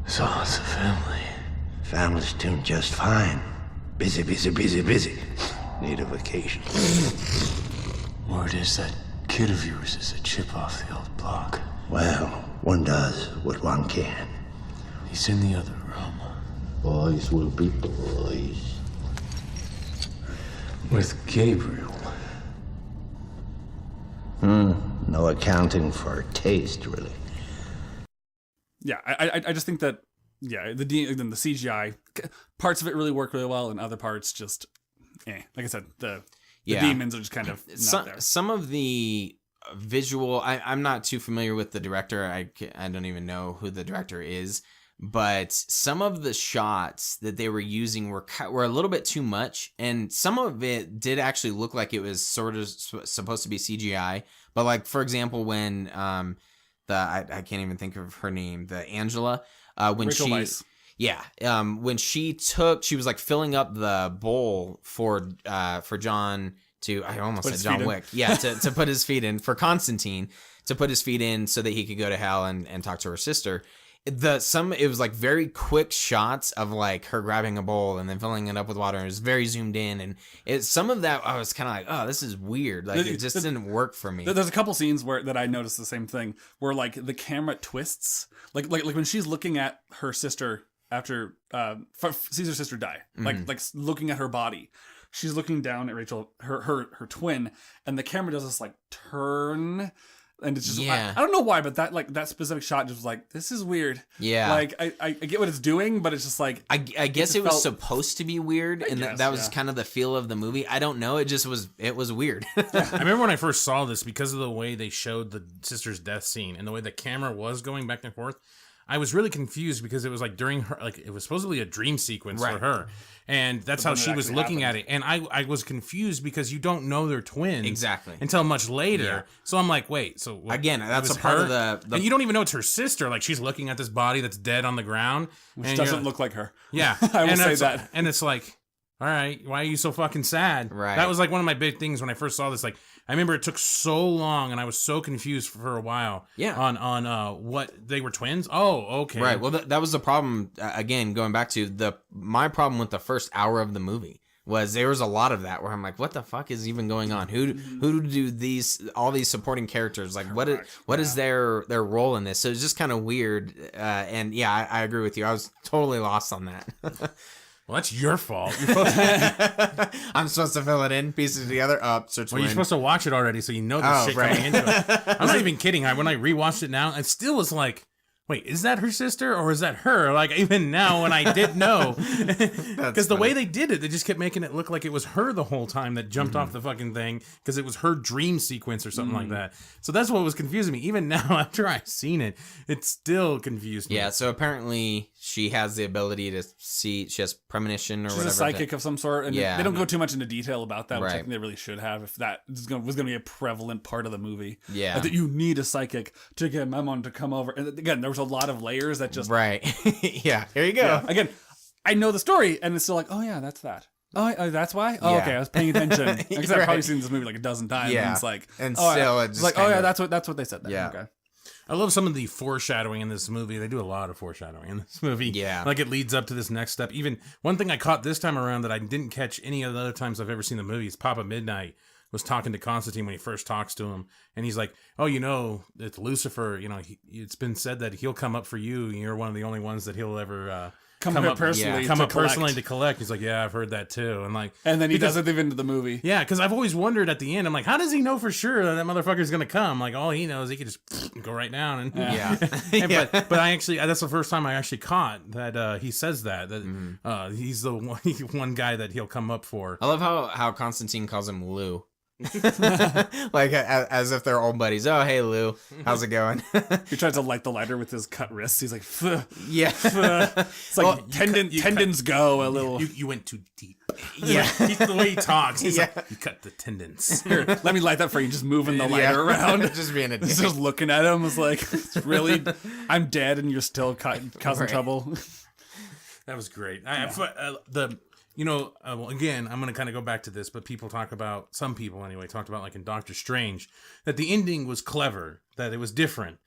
So how's the family? Family's doing just fine. Busy, busy, busy, busy. Need a vacation. Word is that kid of yours is a chip off the old block. Well, one does what one can. He's in the other room. Boys will be boys. With Gabriel. No accounting for taste, really. Yeah, I just think that the CGI parts of it really work really well, and other parts just like I said, the demons are just kind of not there. Some of the visual, I'm not too familiar with the director. I don't even know who the director is, but some of the shots that they were using were a little bit too much, and some of it did actually look like it was sort of supposed to be CGI. But like, for example, when I can't even think of her name, the Angela, when Rachel she Weisz. Yeah, when she was like filling up the bowl for John to, I almost said John Wick. Yeah, to put his feet in, for Constantine to put his feet in so that he could go to hell and talk to her sister. It was like very quick shots of like her grabbing a bowl and then filling it up with water, and it was very zoomed in, and some of that I was kind of like, oh, this is weird. Like it just didn't work for me. There's a couple scenes that I noticed the same thing, where like the camera twists, like when she's looking at her sister after sees her sister die, like looking at her body. She's looking down at Rachel, her twin, and the camera does this like turn. And it's just, I don't know why, but that specific shot just was like, this is weird. Yeah. Like, I get what it's doing, but it's just like... I guess it was supposed to be weird, and that was kind of the feel of the movie. I don't know. It was weird. I remember when I first saw this, because of the way they showed the sister's death scene and the way the camera was going back and forth, I was really confused because it was like during her, like it was supposedly a dream sequence for her. And that's how she was looking at it. And I was confused because you don't know they're twins. Exactly. Until much later. Yeah. So I'm like, wait, so what, again, that's a part of the... And you don't even know it's her sister. Like she's looking at this body that's dead on the ground. Which doesn't look like her. Yeah. I will say that. And it's like, all right, why are you so fucking sad? Right. That was like one of my big things when I first saw this. Like, I remember it took so long, and I was so confused for a while. Yeah. On what they were twins. Oh, okay. Right. Well, that was the problem. Again, going back to my problem with the first hour of the movie was there was a lot of that where I'm like, what the fuck is even going on? Who do all these supporting characters like? What is their role in this? So it's just kind of weird. And yeah, I agree with you. I was totally lost on that. Well, that's your fault. I'm supposed to fill it in, piece it together. Search. Well, you're supposed to watch it already, so you know the shit coming into it. I'm not even kidding. When I rewatched it now, it still was like, wait, is that her sister or is that her? Like, even now when I did know. Because the way they did it, they just kept making it look like it was her the whole time that jumped off the fucking thing because it was her dream sequence or something like that. So that's what was confusing me. Even now, after I've seen it, it still confused me. Yeah, so apparently she has the ability to see, she has premonition or She's whatever. She's a psychic of some sort, and yeah. They don't go too much into detail about that, which I Right. think they really should have if that was going to be a prevalent part of the movie. Yeah. That you need a psychic to get Memon to come over. And again, there was a lot of layers that just... Right. Yeah, here you go. Yeah. Again, I know the story, and it's still like, oh yeah, that's that. Oh, that's why? Oh, Yeah. okay, I was paying attention. Because I've Right. probably seen this movie like a dozen times, Yeah. and it's like... And oh, still yeah. it just It's like, oh kind yeah, of- that's what they said there. Yeah. Okay. I love some of the foreshadowing in this movie. They do a lot of foreshadowing in this movie. Yeah. Like it leads up to this next step. Even one thing I caught this time around that I didn't catch any of the other times I've ever seen the movie is Papa Midnight was talking to Constantine when he first talks to him. And he's like, oh, it's Lucifer. It's been said that he'll come up for you. And you're one of the only ones that he'll ever Come up personally to collect. He's like, yeah, I've heard that too. And then he does it even into the movie. Yeah, because I've always wondered at the end, I'm like, how does he know for sure that motherfucker's going to come? Like, all he knows, he could just go right down. And Yeah. But I actually, that's the first time I actually caught that he says that he's the one guy that he'll come up for. I love how Constantine calls him Lou. Like as if they're old buddies. Oh, hey Lou, how's it going? He tries to light the lighter with his cut wrists. He's like, "Pho, Yeah. pho." It's like tendons go a little. You went too deep. Yeah. The way he talks, he's Yeah. like, you cut the tendons. Here, let me light that for you. Just moving the lighter around. Just being a dick. Just looking at him. It's like, it's really, I'm dead and you're still causing Right. trouble. That was great. Again, I'm going to kind of go back to this, but some people anyway, talked about like in Doctor Strange, that the ending was clever, that it was different.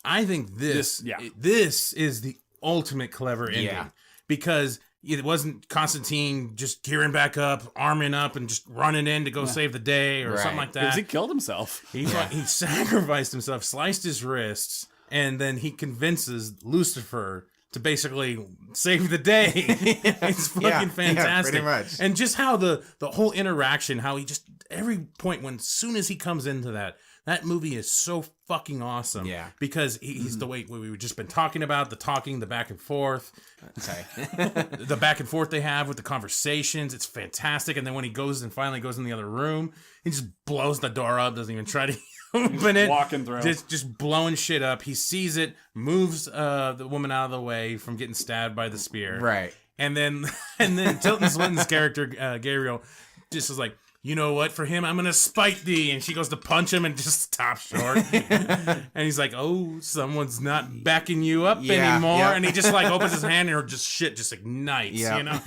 I think this is the ultimate clever ending. Yeah. Because it wasn't Constantine just gearing back up, arming up, and just running in to go save the day or something like that. Because he killed himself. He sacrificed himself, sliced his wrists, and then he convinces Lucifer to basically save the day. It's fucking fantastic. Yeah, pretty much. And just how the whole interaction, how he just, every point, soon as he comes into that movie is so fucking awesome. Yeah. Because he's the way we've just been talking about, the back and forth. Sorry. The back and forth they have with the conversations, it's fantastic. And then when he finally goes in the other room, he just blows the door up, doesn't even try to open it. Walking through. Just blowing shit up. He sees it, moves the woman out of the way from getting stabbed by the spear. Right. And then Tilton Swinton's character, Gabriel, just is like, you know what, for him, I'm going to spite thee. And she goes to punch him and just stops short. And he's like, oh, someone's not backing you up anymore. Yeah. And he just like opens his hand and her shit just ignites, Yeah. you know?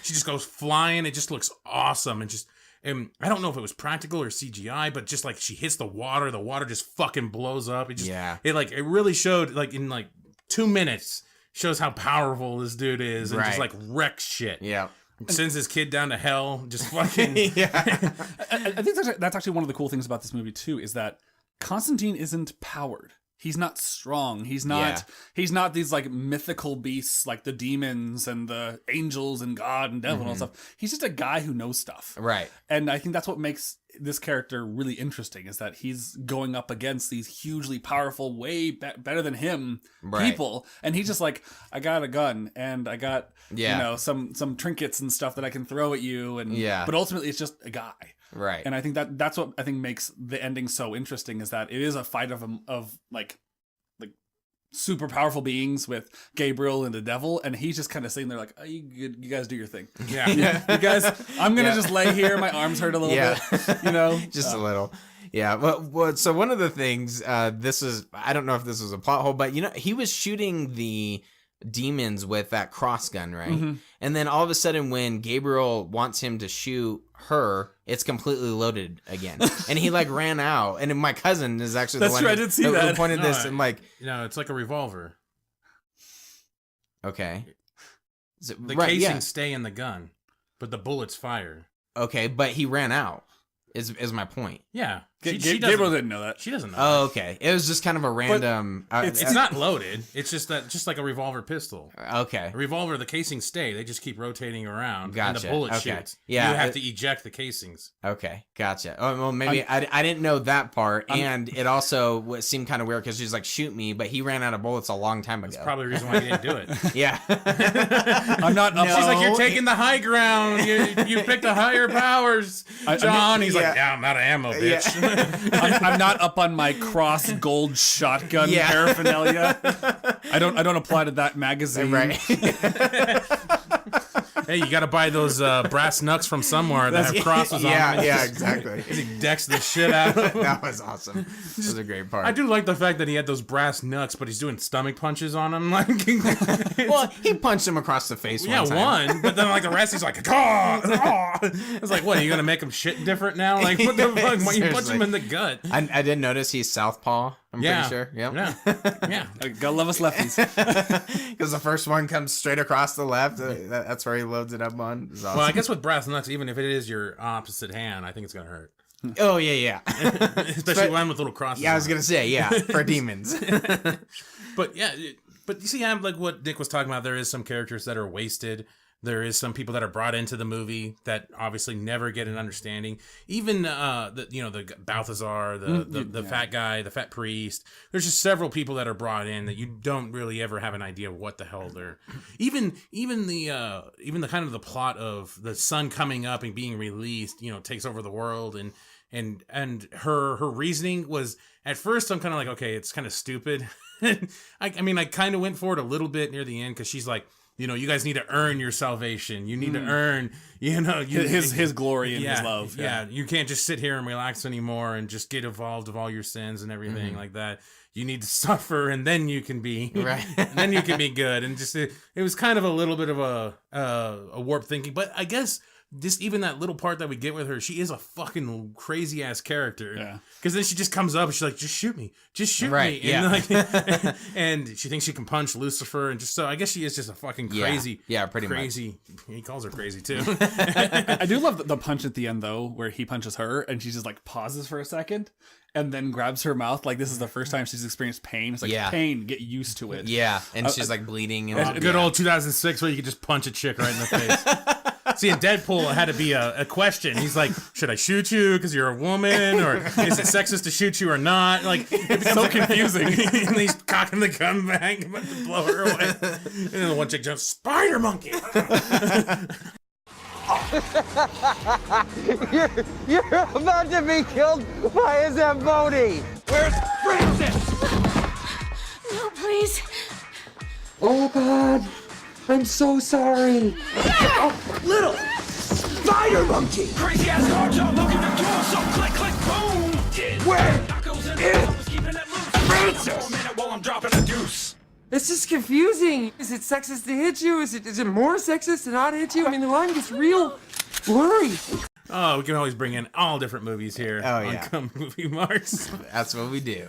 She just goes flying. It just looks awesome. And I don't know if it was practical or CGI, but just like she hits the water just fucking blows up. It really showed like in like 2 minutes, shows how powerful this dude is and just like wrecks shit. Yeah. Sends his kid down to hell, just fucking. I think that's actually one of the cool things about this movie too, is that Constantine isn't powered. He's not strong. He's not these like mythical beasts like the demons and the angels and God and devil and all stuff. He's just a guy who knows stuff. Right. And I think that's what makes this character really interesting, is that he's going up against these hugely powerful, way better than him people, and he's just like, I got a gun and I got some trinkets and stuff that I can throw at you, and but ultimately it's just a guy. Right. And I think that's what I think makes the ending so interesting, is that it is a fight of like super powerful beings with Gabriel and the devil, and he's just kind of sitting there like, oh, you guys do your thing. Yeah. You guys, I'm gonna just lay here. My arms hurt a little bit, you know, just a little. Yeah. Well, so one of the things, I don't know if this was a plot hole, but he was shooting the demons with that cross gun, right? Mm-hmm. And then all of a sudden, when Gabriel wants him to shoot her, it's completely loaded again, and he like ran out. And my cousin is actually That's the one true, I did see who that. pointed this and like, it's like a revolver. okay, The casings stay in the gun, but the bullets fire. Okay, but he ran out. Is my point? Yeah, Gabriel didn't know that. She doesn't know. Oh, okay. It was just kind of a random. It's not loaded. It's just like a revolver pistol. Okay. A revolver, the casings stay. They just keep rotating around. Gotcha. And the bullet Okay. shoots. Yeah, You have to eject the casings. Okay, gotcha. Oh, well, maybe I didn't know that part, and it also seemed kind of weird because she's like, "Shoot me," but he ran out of bullets a long time ago. That's probably the reason why he didn't do it. Yeah. I'm not. No. She's like, "You're taking the high ground. You picked the higher powers, John." He's like, "Yeah, I'm out of ammo, bitch." Yeah. I'm not up on my cross gold shotgun paraphernalia. I don't apply to that magazine. Right. Hey, you got to buy those brass knucks from somewhere that have crosses on them. Yeah, exactly. He decks the shit out of them. That was awesome. That was a great part. I do like the fact that he had those brass knucks, but he's doing stomach punches on them. Like, well, he punched him across the face. Yeah, one, but then like the rest, he's like, it's like, what? Are you gonna make him shit different now? Like, what the fuck? Why you punch him in the gut? I did notice he's southpaw. I'm pretty sure. Yep. Yeah. Gotta love us lefties. Because the first one comes straight across the left. That's where he loads it up on. Awesome. Well, I guess with brass knucks, even if it is your opposite hand, I think it's gonna hurt. Oh yeah. Especially one with little crosses. Yeah, I was gonna say for demons. But yeah, but you see, I'm like what Nick was talking about. There is some characters that are wasted. There is some people that are brought into the movie that obviously never get an understanding. Even the Balthazar, the fat guy, the fat priest. There's just several people that are brought in that you don't really ever have an idea of what the hell they're. Even the kind of the plot of the sun coming up and being released, takes over the world, and her reasoning was, at first I'm kind of like, okay, it's kind of stupid. I mean, I kind of went for it a little bit near the end because she's like, you guys need to earn your salvation. You need to earn, his glory and his love. Yeah, you can't just sit here and relax anymore and just get involved of all your sins and everything like that. You need to suffer, and then you can be right. And then you can be good. And just it was kind of a little bit of a warped thinking, but I guess. Just even that little part that we get with her, she is a fucking crazy ass character. Yeah. Because then she just comes up and she's like, just shoot me. Right, me. And, and she thinks she can punch Lucifer. And just so I guess she is just a fucking crazy. Yeah, pretty crazy. He calls her crazy too. I do love the punch at the end though, where he punches her and she just like pauses for a second and then grabs her mouth. Like this is the first time she's experienced pain. It's like pain, get used to it. Yeah. And she's like bleeding. And good old 2006 where you could just punch a chick right in the face. See, in Deadpool, it had to be a question. He's like, should I shoot you because you're a woman? Or is it sexist to shoot you or not? Like, it becomes so confusing. And he's cocking the gun back, about to blow her away. And then the one chick jumps, spider monkey! You're about to be killed by a Zamboni! Where's Francis? No, please. Oh, God. I'm so sorry. Oh, little spider monkey! Crazy ass cartel looking to kill, so click, click, boom! Where is Francis? While I'm dropping a deuce. This is confusing. Is it sexist to hit you? Is it more sexist to not hit you? I mean, the line gets real blurry. Oh, we can always bring in all different movies here on Come Movie Marks. That's what we do.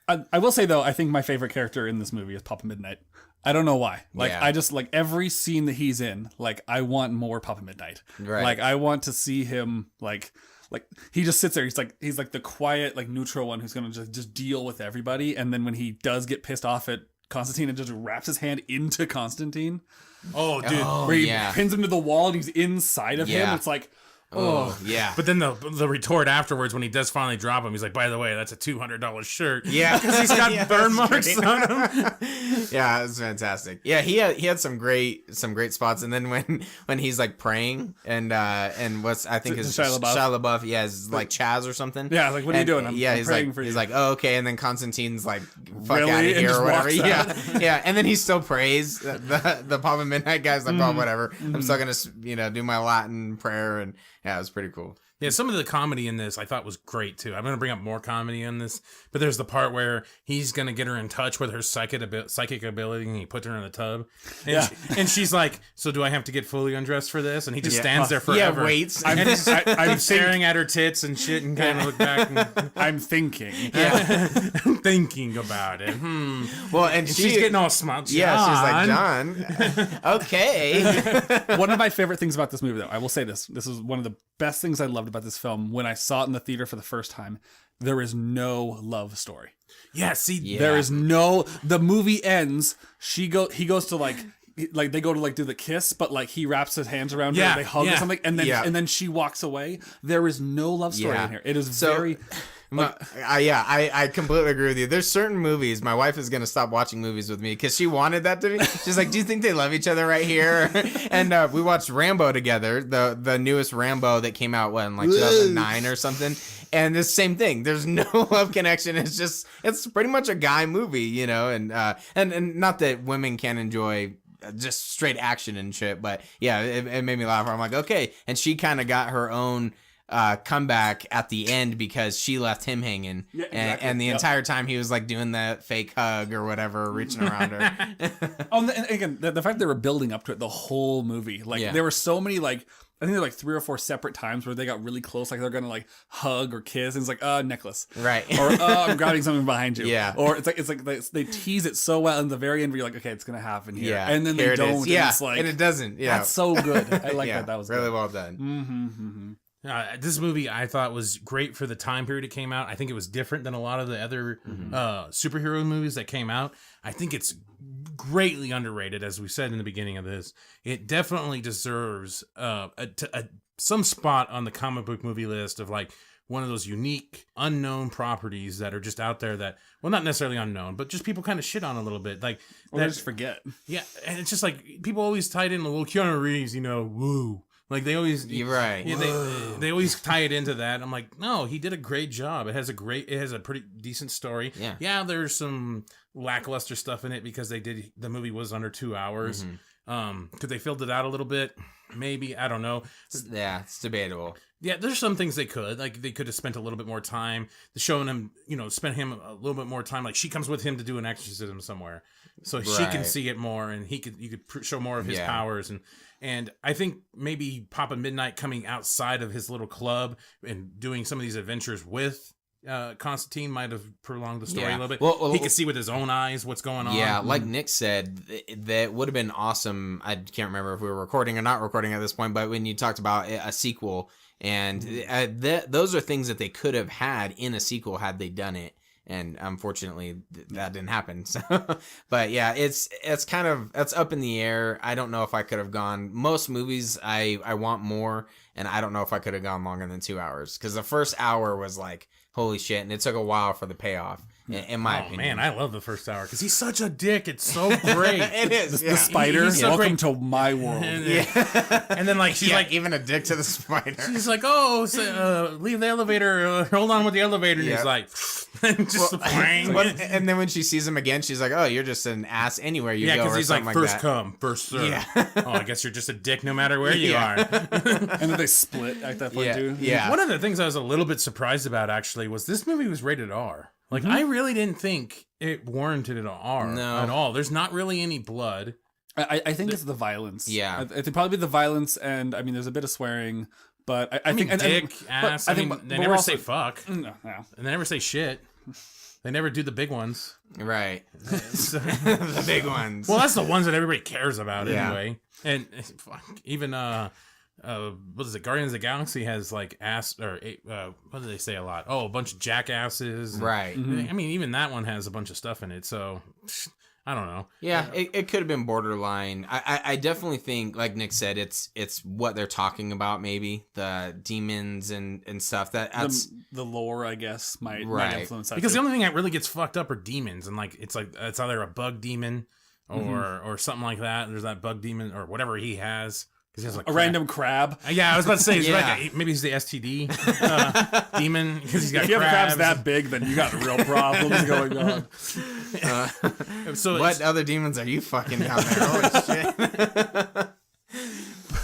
I will say, though, I think my favorite character in this movie is Papa Midnight. I don't know why. Like, I just, like, every scene that he's in, like, I want more Papa Midnight. Right. Like, I want to see him, like he just sits there. He's like the quiet, like, neutral one who's going to just deal with everybody. And then when he does get pissed off at Constantine and just wraps his hand into Constantine. Oh, dude. Where he pins him to the wall and he's inside of him. It's like, oh, yeah. But then the retort afterwards when he does finally drop him, he's like, by the way, that's a $200 shirt. Yeah. Because he's got burn marks on him. Yeah, it was fantastic. Yeah, he had some great spots. And then when he's like praying and what's I think is Shia LaBeouf, is like Chaz or something. Yeah, like what are you doing? I'm he's praying like for you. He's like, oh, okay, and then Constantine's like, fuck Really? out of And here just or whatever. walks out. Yeah. And then he still prays. The Papa Midnight guy's like, oh, whatever. I'm still gonna do my Latin prayer, and yeah, it was pretty cool. Yeah, some of the comedy in this I thought was great too. I'm going to bring up more comedy in this, but there's the part where he's going to get her in touch with her psychic ability, and he puts her in the tub. And, and she's like, "So do I have to get fully undressed for this?" And he just stands there forever. Yeah, waits. I'm staring at her tits and shit, and kind of look back. And, I'm thinking. I'm thinking about it. Well, and she's getting all smart. Yeah, she's like, John. Okay. One of my favorite things about this movie, though, I will say this. This is one of the best things I loved about this film. When I saw it in the theater for the first time, there is no love story. Yeah, see, there is no. The movie ends. He goes to like they go to like do the kiss, but like he wraps his hands around her, and they hug or something, and then she walks away. There is no love story in here. It is very. I completely agree with you. There's certain movies. My wife is gonna stop watching movies with me because she wanted that to be. She's like, "Do you think they love each other right here?" And we watched Rambo together, the newest Rambo that came out in like 2009 or something. And the same thing. There's no love connection. It's pretty much a guy movie, you know. And not that women can't enjoy just straight action and shit, but yeah, it made me laugh. I'm like, okay. And she kind of got her own comeback at the end because she left him hanging, and the entire time he was like doing that fake hug or whatever, reaching around her. And again, the fact they were building up to it the whole movie, like there were so many like. I think there were like 3 or 4 separate times where they got really close, like they're gonna like hug or kiss, and it's like, necklace, right? Or I'm grabbing something behind you, yeah. Or it's like they tease it so well, and the very end, where you're like, okay, it's gonna happen here, yeah. And then they don't, yeah, and it's like, and it doesn't, yeah. That's so good. I like that. That was really good. well done. This movie I thought was great for the time period it came out. I think it was different than a lot of the other superhero movies that came out. I think it's greatly underrated, as we said in the beginning of this. It definitely deserves some spot on the comic book movie list of like one of those unique unknown properties that are just out there that, well, not necessarily unknown, but just people kind of shit on a little bit, like they just forget. Yeah, and it's just like people always tied in, well, Keanu Reeves, you know, woo. Like they always, you're right. Yeah, they always tie it into that. I'm like, no, he did a great job. It has a pretty decent story. Yeah, there's some lackluster stuff in it because the movie was under 2 hours. Could they filled it out a little bit? Maybe, I don't know. Yeah, it's debatable. Yeah, there's some things they could have spent a little bit more time showing him, spent him a little bit more time. Like she comes with him to do an exorcism somewhere, so she can see it more, and you could show more of his powers, and I think maybe Papa Midnight coming outside of his little club and doing some of these adventures with Constantine might have prolonged the story a little bit. Well, he could see with his own eyes what's going on. Yeah, like Nick said, that would have been awesome. I can't remember if we were recording or not recording at this point, but when you talked about a sequel, and those are things that they could have had in a sequel had they done it. And unfortunately, that didn't happen. So, but yeah, it's up in the air. I don't know if I could have gone. Most movies, I want more, and I don't know if I could have gone longer than 2 hours because the first hour was like, holy shit, and it took a while for the payoff. In my opinion. Man, I love the first hour because he's such a dick. It's so great. It is. The spider. He's so welcome great. to my world. And then like she's like even a dick to the spider. She's like, oh, leave the elevator. Hold on with the elevator. And he's like, just and then when she sees him again, she's like, oh, you're just an ass anywhere you go. Yeah, because he's like, first that. come, first serve. Yeah. Oh, I guess you're just a dick no matter where you are. And then they split at that point too. Yeah. One of the things I was a little bit surprised about actually was this movie was rated R. Like, I really didn't think it warranted an R at all. There's not really any blood. I think it's the violence. Yeah. I think probably the violence, and I mean, there's a bit of swearing, but I think dick, ass. I think they never say fuck. No. And they never say shit. They never do the big ones. Right. The big ones. Well, that's the ones that everybody cares about anyway. And even what is it? Guardians of the Galaxy has like ass or what do they say a lot? Oh, a bunch of jackasses. Right. I mean, even that one has a bunch of stuff in it. So I don't know. Yeah, it could have been borderline. I definitely think, like Nick said, it's what they're talking about. Maybe the demons and stuff. That's the lore, I guess, might influence that because too. the only thing that really gets fucked up are demons, and like it's either a bug demon or something like that. There's that bug demon or whatever he has. Because he has like a random crab. Yeah, I was about to say maybe he's the STD demon because he's got. If you have crabs that big, then you got real problems going on. So what other demons are you fucking down there? Holy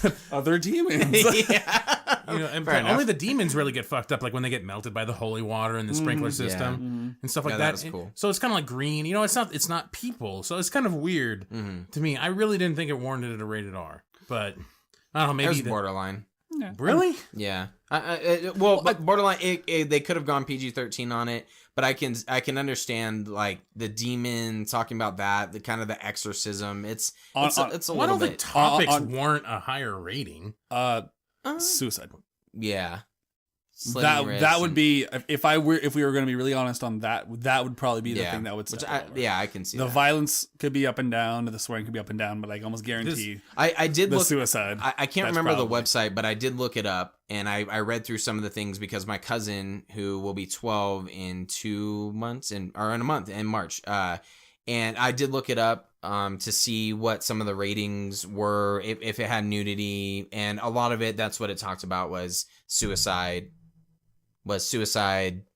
shit! Other demons. only the demons really get fucked up, like when they get melted by the holy water and the sprinkler system and stuff like that. That was cool. So it's kind of like green. It's not people. So it's kind of weird to me. I really didn't think it warranted a rated R, but I don't know. Maybe it was borderline. Yeah. Really? Yeah. But borderline. They could have gone PG-13 on it, but I can understand like the demon talking about that, the kind of the exorcism. It's a Why little don't the bit. topics warrant a higher rating? Suicide. Yeah. That would be if we were going to be really honest on that would probably be the thing that would step over. I can see the that. violence could be up and down, the swearing could be up and down, but I almost guarantee I did the look suicide. I can't that's remember probably. the website, but I did look it up, and I read through some of the things because my cousin, who will be 12 in 2 months or in a month in March, and I did look it up to see what some of the ratings were, if it had nudity, and a lot of it, that's what it talked about was suicide,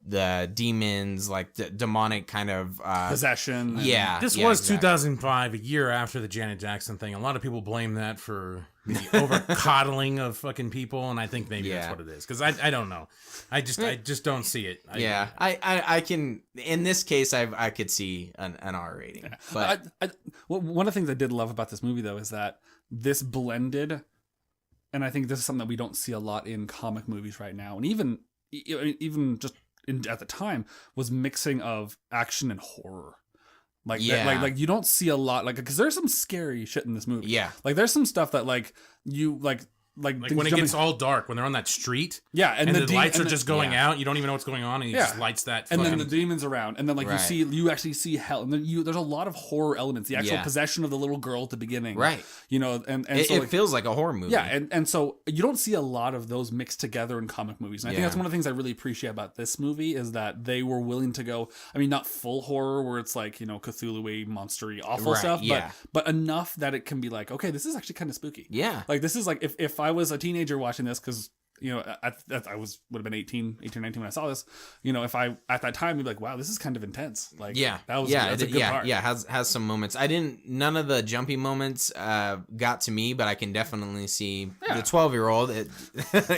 the demons, like the demonic kind of possession. Yeah. This was 2005, a year after the Janet Jackson thing. A lot of people blame that for the over coddling of fucking people, and I think maybe that's what it is. Because I don't know. I just don't see it. I can, in this case, I could see an R rating. Yeah. But one of the things I did love about this movie, though, is that this blended, and I think this is something that we don't see a lot in comic movies right now, and even just at the time, was mixing of action and horror. Like you don't see a lot, like, because there's some scary shit in this movie. Yeah, like there's some stuff that like when it gets all dark, when they're on that street, and the lights are just going out, you don't even know what's going on, and he just lights that, and then the demons around, and then like you actually see hell, and then there's a lot of horror elements, the actual possession of the little girl at the beginning, right? And it feels like a horror movie, and so you don't see a lot of those mixed together in comic movies, and I think that's one of the things I really appreciate about this movie is that they were willing to go, I mean, not full horror where it's like, Cthulhu-y, monster-y, awful stuff, but enough that it can be like, okay, this is actually kind of spooky. Yeah, like this is like if I was a teenager watching this, because I would have been 18 or 19 when I saw this, if I at that time, you'd be like, wow, this is kind of intense. Like, that's a good part. Has some moments. None of the jumpy moments got to me, but I can definitely see the 12-year-old it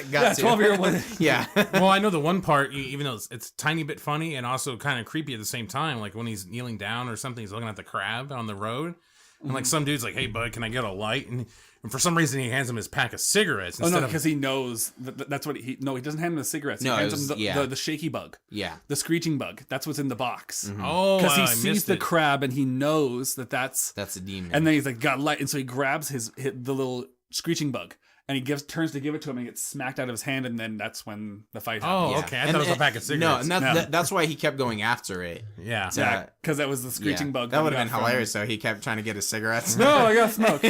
got to 12-year-old. Yeah. Well, I know the one part, even though it's a tiny bit funny and also kind of creepy at the same time, like when he's kneeling down or something, he's looking at the crab on the road, and like some dude's like, hey bud, can I get a light? And for some reason, he hands him his pack of cigarettes. Because he knows that's what he doesn't hand him the cigarettes. He hands him the shaky bug. Yeah. The screeching bug. That's what's in the box. Mm-hmm. Oh, because he sees the crab and he knows that's a demon. And then he's like, got light. And so he grabs the little screeching bug. And he turns to give it to him and gets smacked out of his hand, and then that's when the fight happens. Oh, okay. I thought it was a pack of cigarettes. No, and that's why he kept going after it. Yeah. Because that was the screeching bug. That would have been hilarious, though. He kept trying to get his cigarettes. No, I got smoke.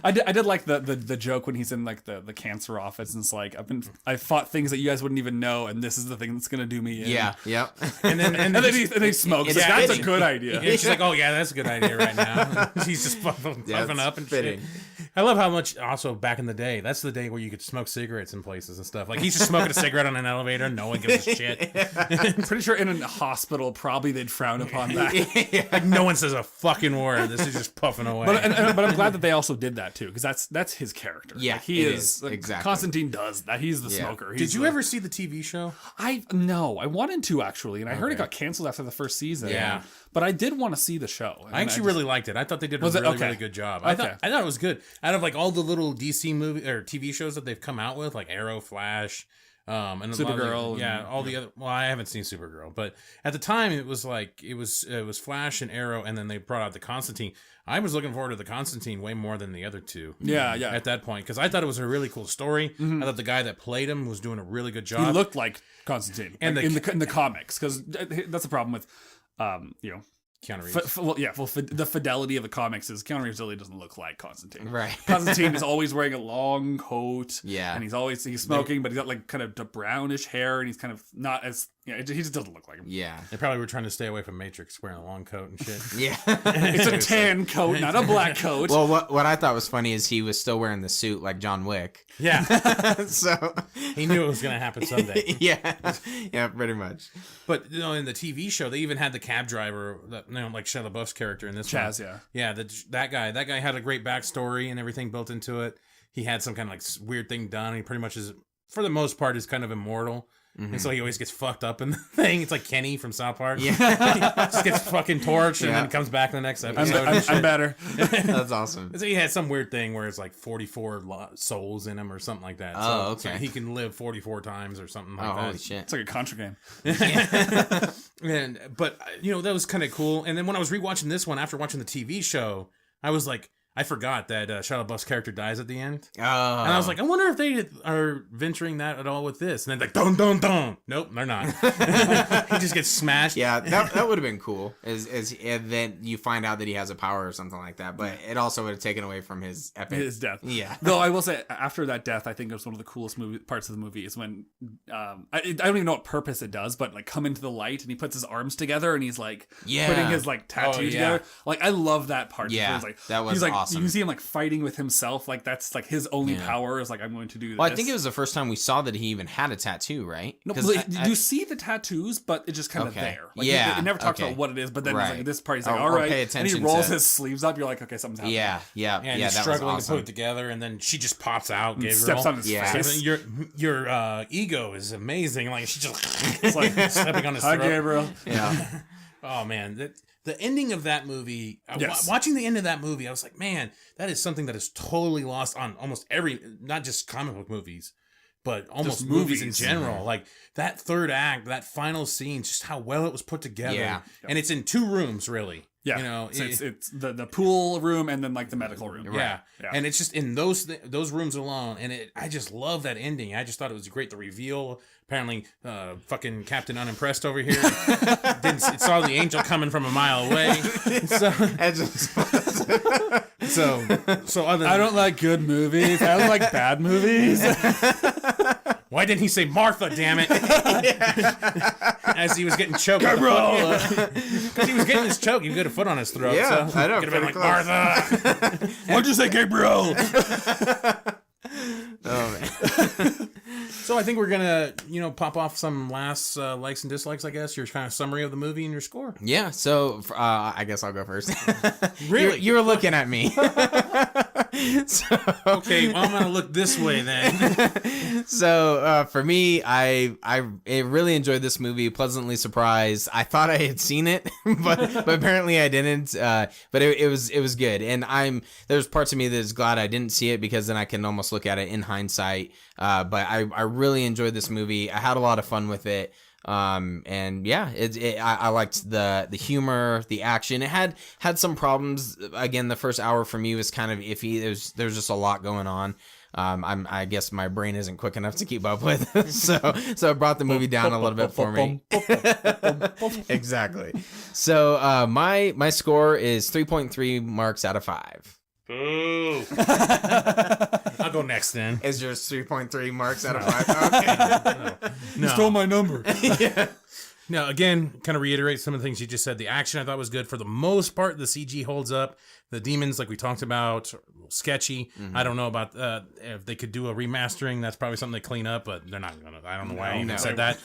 I did like the joke when he's in like the cancer office, and it's like, I fought things that you guys wouldn't even know, and this is the thing that's gonna do me in. Yeah, yep. And then he smokes. Like, that's a good idea. And she's like, oh yeah, that's a good idea right now. He's just puffing up and shit. I love how much also back in the day, that's the day where you could smoke cigarettes in places and stuff. Like he's just smoking a cigarette on an elevator, no one gives a shit. I'm pretty sure in a hospital probably they'd frown upon that. Like no one says a fucking word. This is just puffing away. But I'm glad that they also did that too, because that's his character. Yeah, like, he is like, exactly. Constantine does that. He's the smoker. Did you ever see the TV show? No, I wanted to actually, and I heard it got canceled after the first season. Yeah. But I did want to see the show. I actually really liked it. I thought they did a really good job. I thought it was good. Out of like all the little DC movie or TV shows that they've come out with, like Arrow, Flash, and Supergirl, the other. Well, I haven't seen Supergirl, but at the time it was like it was Flash and Arrow, and then they brought out the Constantine. I was looking forward to the Constantine way more than the other two. Yeah. At that point, because I thought it was a really cool story. Mm-hmm. I thought the guy that played him was doing a really good job. He looked like Constantine, and in the comics, because that's the problem with, Keanu Reeves. The fidelity of the comics is Keanu Reeves really doesn't look like Constantine. Right. Constantine is always wearing a long coat. Yeah. And he's smoking, but he's got like kind of the brownish hair, and he's kind of not as, he just doesn't look like him. Yeah. They probably were trying to stay away from Matrix, wearing a long coat and shit. Yeah. It's a tan coat, not a black coat. Well, what I thought was funny is he was still wearing the suit like John Wick. Yeah. So he knew it was going to happen someday. Yeah, pretty much. But in the TV show, they even had the cab driver, like Shia LaBeouf's character in this Chaz, one. Yeah, that guy had a great backstory and everything built into it. he had some kind of like weird thing done. And he pretty much is, for the most part, is kind of immortal. And so he always gets fucked up in the thing. It's like Kenny from South Park. Yeah. He just gets fucking torched and then comes back in the next episode. I'm better. That's awesome. So he had some weird thing where it's like 44 souls in him or something like that. Oh, okay. So he can live 44 times or something like that. Holy shit. It's like a Contra game. But that was kind of cool. And then when I was rewatching this one after watching the TV show, I was like, I forgot that Shia LaBeouf's character dies at the end. Oh. And I was like, I wonder if they are venturing that at all with this. And then like, dun, dun, dun. Nope, they're not. He just gets smashed. Yeah, that would have been cool. And then you find out that he has a power or something like that. But it also would have taken away from his epic. His death. Yeah. Though I will say, after that death, I think it was one of the coolest parts of the movie is when, I don't even know what purpose it does, but like come into the light and he puts his arms together and he's like putting his like tattoo together. Like I love that part. Yeah, like, that was he's like, awesome. You can see him like fighting with himself. Like that's like his only power is like, I'm going to do this. Well, I think it was the first time we saw that he even had a tattoo, right? No, you see the tattoos, but it's just kind of there. Like, it never talks about what it is, but then it's like, this part, he's like, all right. And he rolls his sleeves up. You're like, okay, something's happening. Yeah, he's struggling to put it together, and then she just pops out. Gabriel steps on his face. Your ego is amazing. Like she just it's like stepping on his throat. Hi, Gabriel. Yeah. Oh man, the ending of that movie. Watching the end of that movie, I was like, man, that is something that is totally lost on almost every, not just comic book movies, but almost just movies in general. Like that third act, that final scene, just how well it was put together. Yeah. And it's in 2 rooms, really. Yeah, it's the pool room and then like the medical room. Yeah. And it's just in those rooms alone, and I just love that ending. I just thought it was great. The reveal. Apparently, fucking Captain Unimpressed over here saw the angel coming from a mile away. So other than, I don't like good movies. I don't like bad movies. Why didn't he say Martha, damn it? As he was getting choked. Because he was getting his choke. He could have foot on his throat. Yeah, so I know. Could have been like, Martha. What'd you say, Gabriel? Oh, man. So I think we're going to, pop off some last likes and dislikes, I guess. Your kind of summary of the movie and your score. Yeah, so I guess I'll go first. Really? You were looking at me. Okay, well, I'm going to look this way then. So for me, I really enjoyed this movie. Pleasantly surprised. I thought I had seen it, but apparently I didn't. But it was good, and there's parts of me that is glad I didn't see it, because then I can almost look at it in hindsight. But I really enjoyed this movie. I had a lot of fun with it. And yeah, I liked the humor, the action. It had some problems. Again, the first hour for me was kind of iffy. There's just a lot going on. I guess my brain isn't quick enough to keep up with. so it brought the movie down a little bit for me. Exactly. So my score is 3.3 marks out of 5. Boo. I'll go next then. Is yours 3.3 marks out of 5? Okay. No. You stole my number. Yeah. Now, again, kind of reiterate some of the things you just said. The action I thought was good. For the most part, the CG holds up. The demons, like we talked about, are a little sketchy. Mm-hmm. I don't know about if they could do a remastering. That's probably something they clean up, but they're not going to. I don't know why I even said that.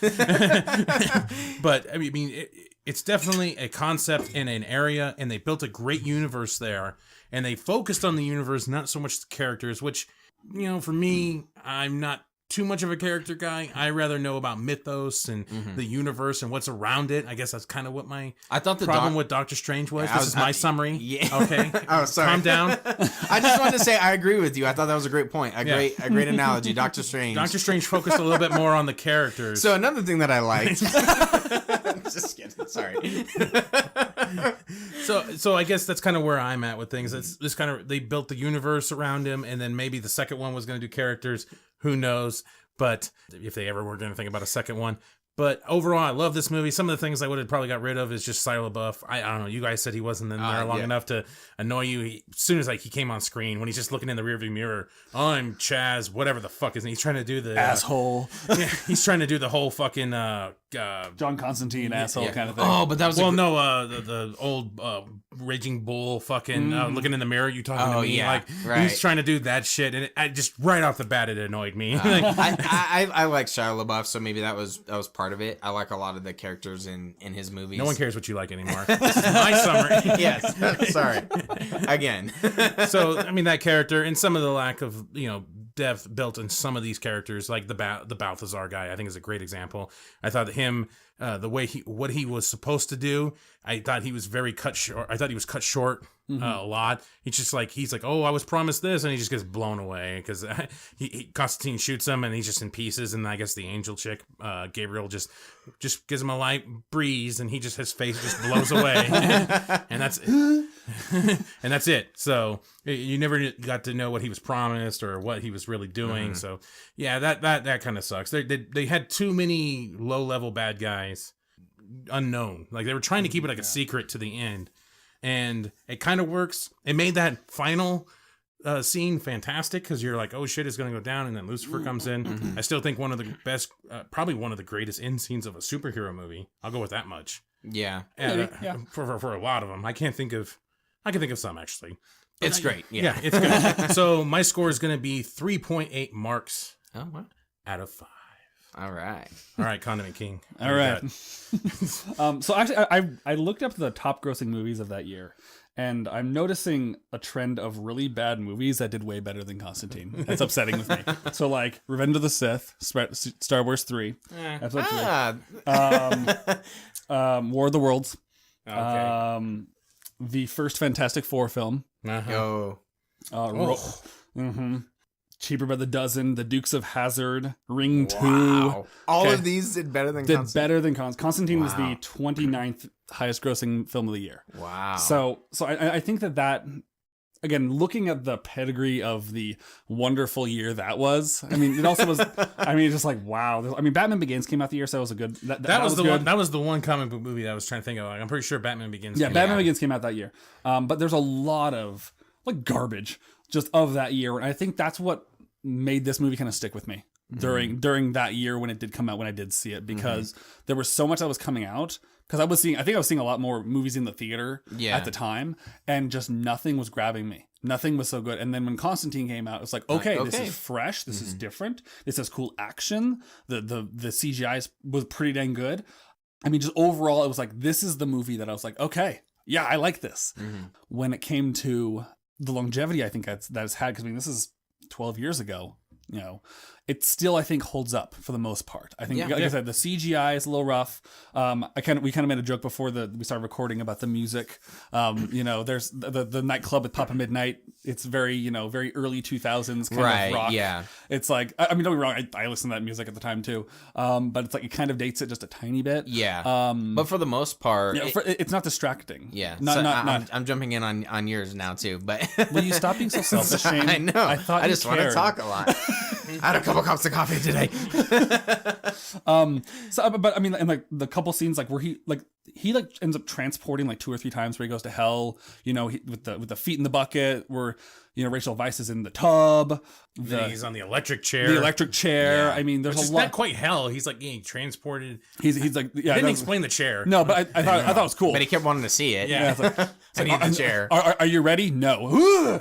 But, I mean, it's definitely a concept in an area, and they built a great universe there. And they focused on the universe, not so much the characters, which, for me, I'm not too much of a character guy. I rather know about mythos and the universe and what's around it. I guess that's kind of what my problem with Doctor Strange was. This is my summary. Yeah. Okay. Oh, sorry. Calm down. I just wanted to say I agree with you. I thought that was a great point. A great analogy. Doctor Strange. Doctor Strange focused a little bit more on the characters. So another thing that I liked. Just kidding. Sorry. So I guess that's kind of where I'm at with things. It's this kind of, they built the universe around him, and then maybe the second one was going to do characters. Who knows? But if they ever were going to think about a second one. But overall, I love this movie. Some of the things I would have probably got rid of is just Shia LaBeouf. I don't know. You guys said he wasn't in there long enough to annoy you. As soon as he came on screen, when he's just looking in the rearview mirror, I'm Chaz, whatever the fuck is. He's trying to do the asshole. Yeah, he's trying to do the whole fucking John Constantine asshole kind of thing. Oh, but that was the old raging bull fucking looking in the mirror. You talking to me? Yeah, like right. he's trying to do that shit, and it just right off the bat it annoyed me. I like Shia LaBeouf, so maybe that was part of it. I like a lot of the characters in his movies. No one cares what you like anymore. This is my summary. Yes, sorry. Again. So I mean that character and some of the lack of depth built in some of these characters, like the Balthazar guy, I think is a great example. I thought that him, the way what he was supposed to do, I thought he was very cut short. I thought he was cut short a lot. He's like, oh, I was promised this, and he just gets blown away because Constantine shoots him, and he's just in pieces. And I guess the angel chick, Gabriel, just gives him a light breeze, and his face just blows away, and that's and that's it. So you never got to know what he was promised or what he was really doing. So yeah, that kind of sucks. They had too many low level bad guys, unknown. Like they were trying to keep it like a secret to the end, and it kind of works. It made that final scene fantastic because you're like, oh shit, it's gonna go down, and then Lucifer comes in. I still think one of the best, probably one of the greatest end scenes of a superhero movie. I'll go with that much. Yeah. For a lot of them, I can think of some actually. It's great. Yeah, it's good. So my score is gonna be 3.8 marks. Oh wow. Out of 5. All right, Condiment King. All right. So actually, I looked up the top grossing movies of that year, and I'm noticing a trend of really bad movies that did way better than Constantine. That's upsetting with me. So like Revenge of the Sith, Star Wars 3, Episode 3, War of the Worlds, the first Fantastic Four film. Cheaper by the Dozen, The Dukes of Hazzard, Ring 2. All of these did better than Constantine. Constantine was the 29th highest grossing film of the year. Wow. So I think that again, looking at the pedigree of the wonderful year that was, I mean, it also was, I mean, just like, wow. I mean, Batman Begins came out the year, so that was a good, that was good. That was the one comic book movie that I was trying to think of. Like, I'm pretty sure Batman Begins. Yeah, Batman Begins came out that year. But there's a lot of like garbage just of that year. And I think that's what made this movie kind of stick with me during that year when it did come out, when I did see it, because there was so much that was coming out. Because I think I was seeing a lot more movies in the theater at the time, and just nothing was grabbing me. Nothing was so good. And then when Constantine came out, it's like, okay, this is fresh. This is different. This has cool action. The CGI was pretty dang good. I mean, just overall, it was like, this is the movie that I was like, okay, yeah, I like this. When it came to the longevity, I think that it's had, because I mean, this is 12 years ago, it still, I think, holds up for the most part. I think, like I said, the CGI is a little rough. We kind of made a joke before we started recording about the music. There's the nightclub at Papa Midnight. It's very, very early 2000s kind of rock. Yeah. It's like, I mean, don't be wrong. I listened to that music at the time too. But it's like, it kind of dates it just a tiny bit. Yeah. But for the most part, it's not distracting. Yeah. Not. I'm jumping in on yours now too, but will you stop being so selfish, Shane? I know. I just want to talk a lot. I had a couple cups of coffee today. But I mean, and like the couple scenes like where he ends up transporting like 2 or 3 times where he goes to hell, with the feet in the bucket, where Rachel Weisz is in the tub. He's on the electric chair. Yeah. I mean, there's a lot. Not quite hell. He's like getting transported. He's like, yeah. Didn't explain the chair. No, but I thought it was cool. But he kept wanting to see it. Yeah. It's like, I need the chair. Are you ready? No.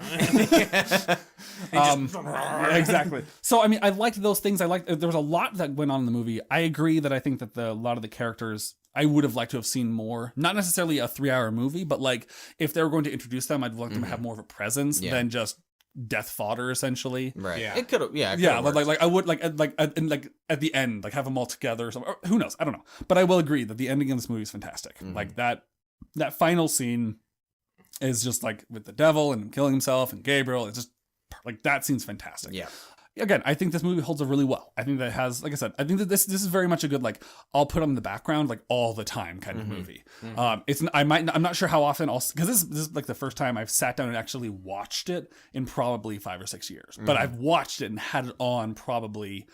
Exactly. So I mean, I liked those things. There was a lot that went on in the movie. I agree that I think that a lot of the characters I would have liked to have seen more. Not necessarily a 3-hour movie, but like if they were going to introduce them, I'd like them to have more of a presence than just death fodder, essentially. Right. Yeah. It could have. Yeah. Like I would like at the end, like have them all together or something. Or who knows? I don't know. But I will agree that the ending of this movie is fantastic. Like that final scene is just like with the devil and killing himself and Gabriel. It's just like that scene's fantastic. Yeah. Again, I think this movie holds up really well. I think that it has, like I said, I think that this is very much a good, like, I'll put on the background like all the time kind of movie. I'm not sure how often because this is like the first time I've sat down and actually watched it in probably 5 or 6 years. But I've watched it and had it on probably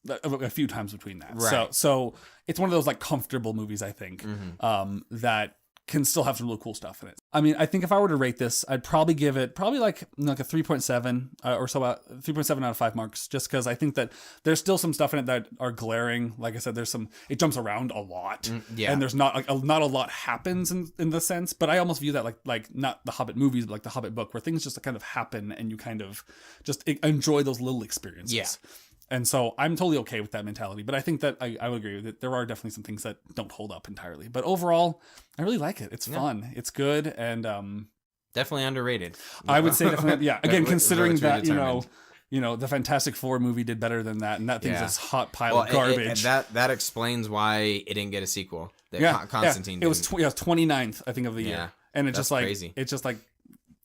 a few times between that. Right. So it's one of those like comfortable movies, I think, that can still have some really cool stuff in it. I mean, I think if I were to rate this, I'd probably give it like a 3.7 or so, 3.7 out of 5 marks, just because I think that there's still some stuff in it that are glaring. Like I said, it jumps around a lot, and there's not a lot happens in the sense. But I almost view that like not the Hobbit movies, but like the Hobbit book, where things just kind of happen and you kind of just enjoy those little experiences. Yeah. And so I'm totally okay with that mentality. But I think that I would agree with it. There are definitely some things that don't hold up entirely. But overall, I really like it. It's fun. It's good. And definitely underrated. I would say definitely, yeah. Again, considering that, determined. The Fantastic Four movie did better than that. And that thing's this hot pile of garbage. That explains why it didn't get a sequel. Constantine did. It was 29th, I think, of the year. And it's just like, crazy. It's just like,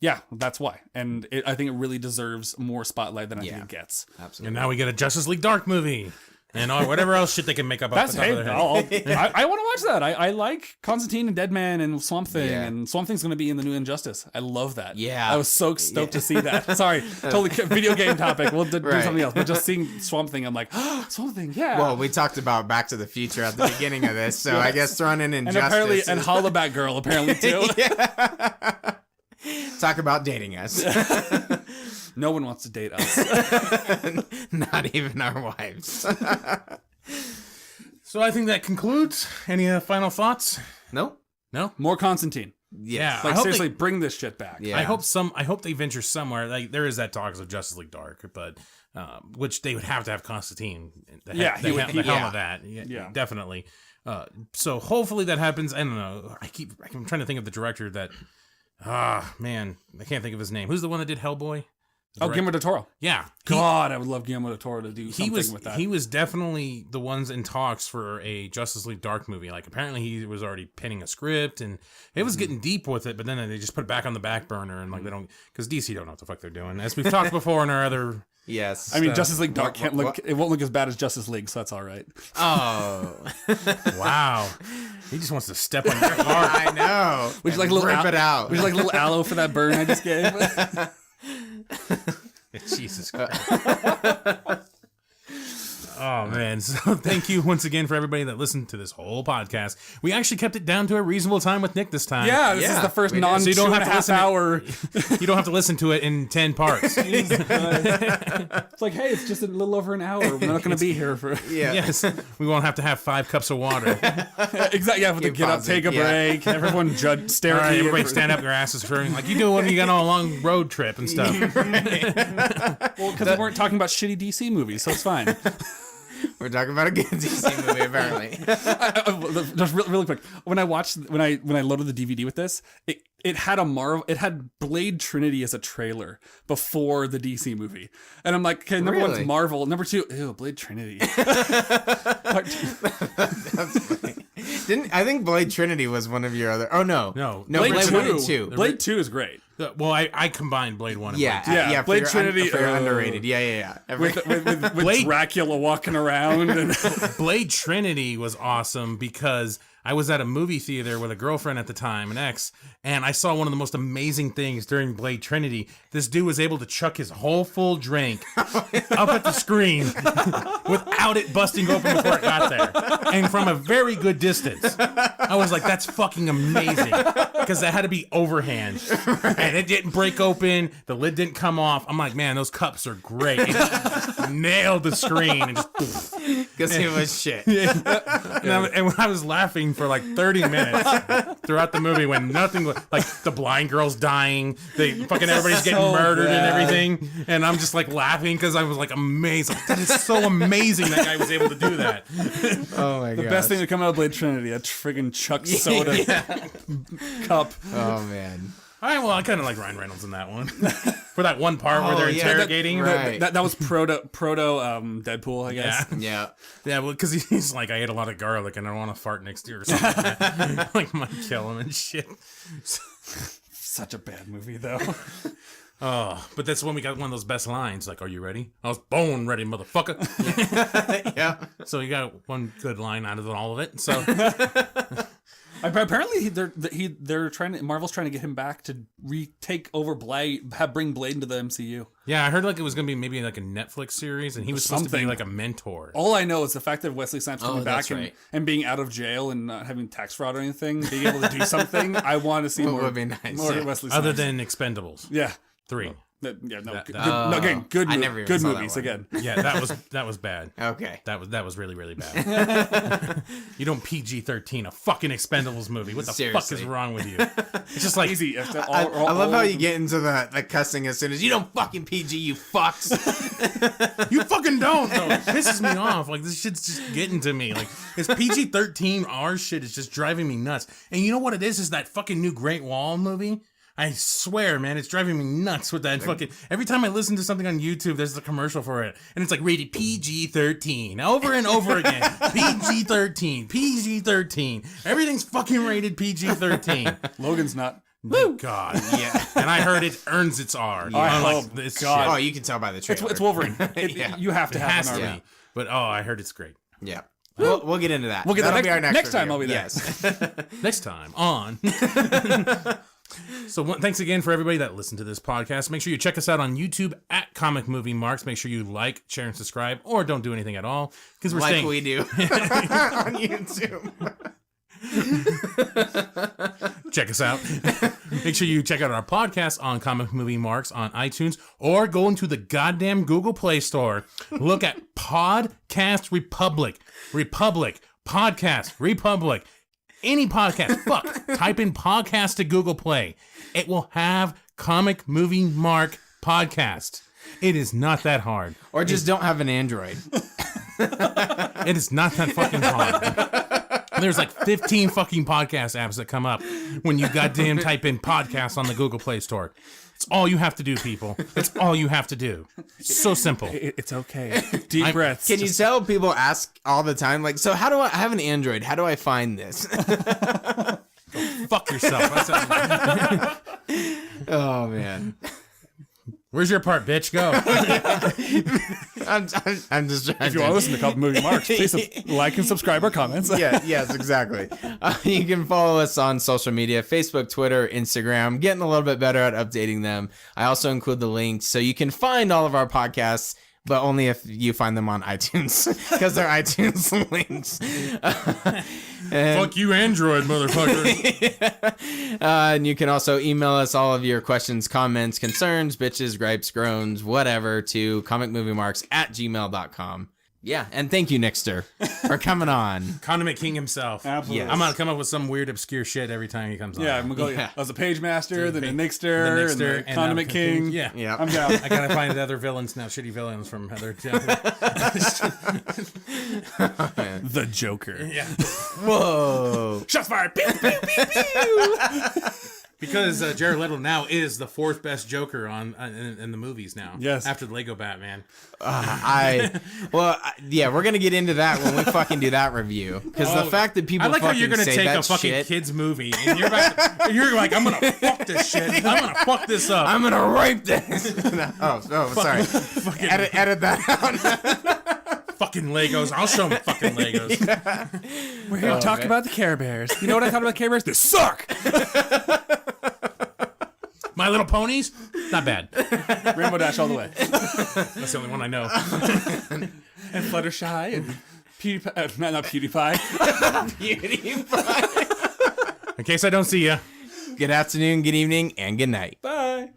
yeah, that's why. And I think it really deserves more spotlight than I think it gets. Absolutely. And now we get a Justice League Dark movie. And whatever else shit they can make up off the top of their head. I want to watch that. I like Constantine and Deadman and Swamp Thing. And Swamp Thing's going to be in the new Injustice. I love that. Yeah. I was so stoked to see that. Sorry, totally video game topic. We'll do something else. But just seeing Swamp Thing, I'm like, oh, Swamp Thing, yeah. Well, we talked about Back to the Future at the beginning of this, so I guess throwing in Injustice. And Hollaback Girl, apparently, too. Talk about dating us. No one wants to date us. Not even our wives. So I think that concludes. Any final thoughts? No. More Constantine. Yeah. Like, seriously, bring this shit back. Yeah. I hope they venture somewhere. Like, there is that talks of Justice League Dark, but which they would have to have Constantine. The helm of that. Yeah, definitely. So hopefully that happens. I don't know. I'm trying to think of the director that. Man, I can't think of his name. Who's the one that did Hellboy? Guillermo del Toro. Yeah. God, I would love Guillermo del Toro to do something with that. He was definitely the ones in talks for a Justice League Dark movie. Like, apparently he was already penning a script, and it was getting deep with it, but then they just put it back on the back burner, and like they don't, because DC don't know what the fuck they're doing. As we've talked before in our other... Yes. I mean, Justice League Dark it won't look as bad as Justice League, so that's all right. Oh. Wow. He just wants to step on your heart. I know. Would you like a little rip it out? Would you like a little aloe for that burn I just gave? Jesus Christ. Oh, man. So thank you once again for everybody that listened to this whole podcast. We actually kept it down to a reasonable time with Nick this time. Yeah, this is the first so you don't have to half hour. You don't have to listen to it in 10 parts. It's like, hey, it's just a little over an hour. We're not going to be here for... Yeah. Yes. We won't have to have 5 cups of water. Exactly. You have to get up, take a break. Everyone stare at you. Everybody stand up, your asses hurting like you do when you got on a long road trip and stuff. Well, because we weren't talking about shitty DC movies, so it's fine. We're talking about a good DC movie, apparently. Just really quick, when I loaded the DVD with this, it had Blade Trinity as a trailer before the DC movie, and I'm like, okay, number one's Marvel, number 2, ew, Blade Trinity. That's funny. I think Blade Trinity was one of your other? Oh no, Blade 1 and 2. Blade 2 is great. Well, I combined Blade 1 and Blade 2. Yeah. Blade Trinity for underrated. Yeah. With Dracula walking around. And Blade Trinity was awesome because I was at a movie theater with a girlfriend at the time, an ex, and I saw one of the most amazing things during Blade Trinity. This dude was able to chuck his whole full drink up at the screen without it busting open before it got there. And from a very good distance. I was like, that's fucking amazing. Because that had to be overhand. Right. And it didn't break open. The lid didn't come off. I'm like, man, those cups are great. It nailed the screen. And just... Because it was shit. And when I was laughing for like 30 minutes throughout the movie when nothing was, like the blind girl's dying, everybody's getting murdered and everything, and I'm just like laughing because I was like amazed. Like, that is so amazing that guy was able to do that. Oh my god. The best thing to come out of Blade Trinity, a friggin' Chuck soda cup. Oh man. All right, well, I kind of like Ryan Reynolds in that one. For that one part where they're interrogating. That was proto Deadpool, I guess. Yeah, well, because he's like, I ate a lot of garlic and I don't want to fart next year or something. Like, might kill him and shit. Such a bad movie, though. Oh, but that's when we got one of those best lines. Like, are you ready? I was bone ready, motherfucker. Yeah. So you got one good line out of all of it. So... Apparently, they're trying to. Marvel's trying to get him back to retake over Blade, bring Blade into the MCU. Yeah, I heard like it was gonna be maybe like a Netflix series, and he was supposed to be like a mentor. All I know is the fact that Wesley Snipes coming back right. and being out of jail and not having tax fraud or anything, being able to do something. I want to see more. Would be nice. More Yeah. Wesley Snipes. Other than Expendables. Yeah. 3. Good I never even good saw that movies one. again. Yeah, that was bad. Okay. That was really, really bad. You don't PG-13 a fucking Expendables movie. What the fuck is Seriously. wrong with you? It's just like Easy. I love how you get into the cussing as soon as you don't fucking PG, you fucks. you fucking don't. Though. It pisses me off. Like this shit's just getting to me. Like this PG-13 R shit is just driving me nuts. And you know what it is that fucking new Great Wall movie. I swear, man, it's driving me nuts with that fucking... Every time I listen to something on YouTube, there's a commercial for it. And it's like rated PG-13. Over and over again. PG-13. PG-13. Everything's fucking rated PG-13. Logan's not. Woo! God. Yeah. And I heard it earns its R. God. Oh, you can tell by the trailer. It's Wolverine. Yeah. You have to It have has an to R. be. But, I heard it's great. Yeah. We'll get into that. We'll get That'll that be our next time. review. I'll be there. Yes. Next time on... So thanks again for everybody that listened to this podcast. Make sure you check us out on YouTube at Comic Movie Marks. Make sure you like, share, and subscribe, or don't do anything at all because we're like we do on YouTube. Check us out. Make sure you check out our podcast on Comic Movie Marks on iTunes, or go into the goddamn Google Play Store. Look at Podcast Republic. Podcast Republic. Any podcast, type in podcast to Google Play. It will have Comic Movie Mark podcast. It is not that hard. Or just don't have an Android. It is not that fucking hard. There's like 15 fucking podcast apps that come up when you goddamn type in podcast on the Google Play Store. It's all you have to do, people. It's all you have to do. It's so simple. It's okay. Deep breaths. Can you tell people ask all the time, like, so how do I have an Android? How do I find this? Fuck yourself. Oh, man. Where's your part, bitch? Go. I'm just trying If you want to listen to Comic Movie Marks, please like and subscribe or comments. Yes, exactly. You can follow us on social media, Facebook, Twitter, Instagram. Getting a little bit better at updating them. I also include the links so you can find all of our podcasts, but only if you find them on iTunes, because they're iTunes links. Fuck you, Android, motherfucker. And you can also email us all of your questions, comments, concerns, bitches, gripes, groans, whatever, to comicmoviemarks@gmail.com. Yeah, and thank you, Nickster, for coming on. Condiment King himself. Absolutely. Yes. I'm gonna come up with some weird, obscure shit every time he comes on. Yeah, I'm gonna go as a Page Master, then a Nickster, The and the and Condiment King. Yeah. Yeah. I'm down. I gotta find other villains now, shitty villains from other. The Joker. Yeah. Whoa. Shots fired. Pew, pew, pew, pew. Because Jared Leto now is the fourth best Joker on in the movies now. Yes. After the Lego Batman. We're gonna get into that when we fucking do that review. Because the fact that people I like how you're gonna say take that a fucking shit, kids movie and you're like, I'm gonna fuck this shit. I'm gonna fuck this up. I'm gonna rape this. Sorry. Fucking, Edit that out. fucking Legos. I'll show them fucking Legos. Yeah. We're here to talk about the Care Bears. You know what I thought about Care Bears? They suck! My Little Ponies? Not bad. Rainbow Dash all the way. That's the only one I know. And Fluttershy and PewDiePie. Not PewDiePie. PewDiePie. In case I don't see ya. Good afternoon, good evening, and good night. Bye.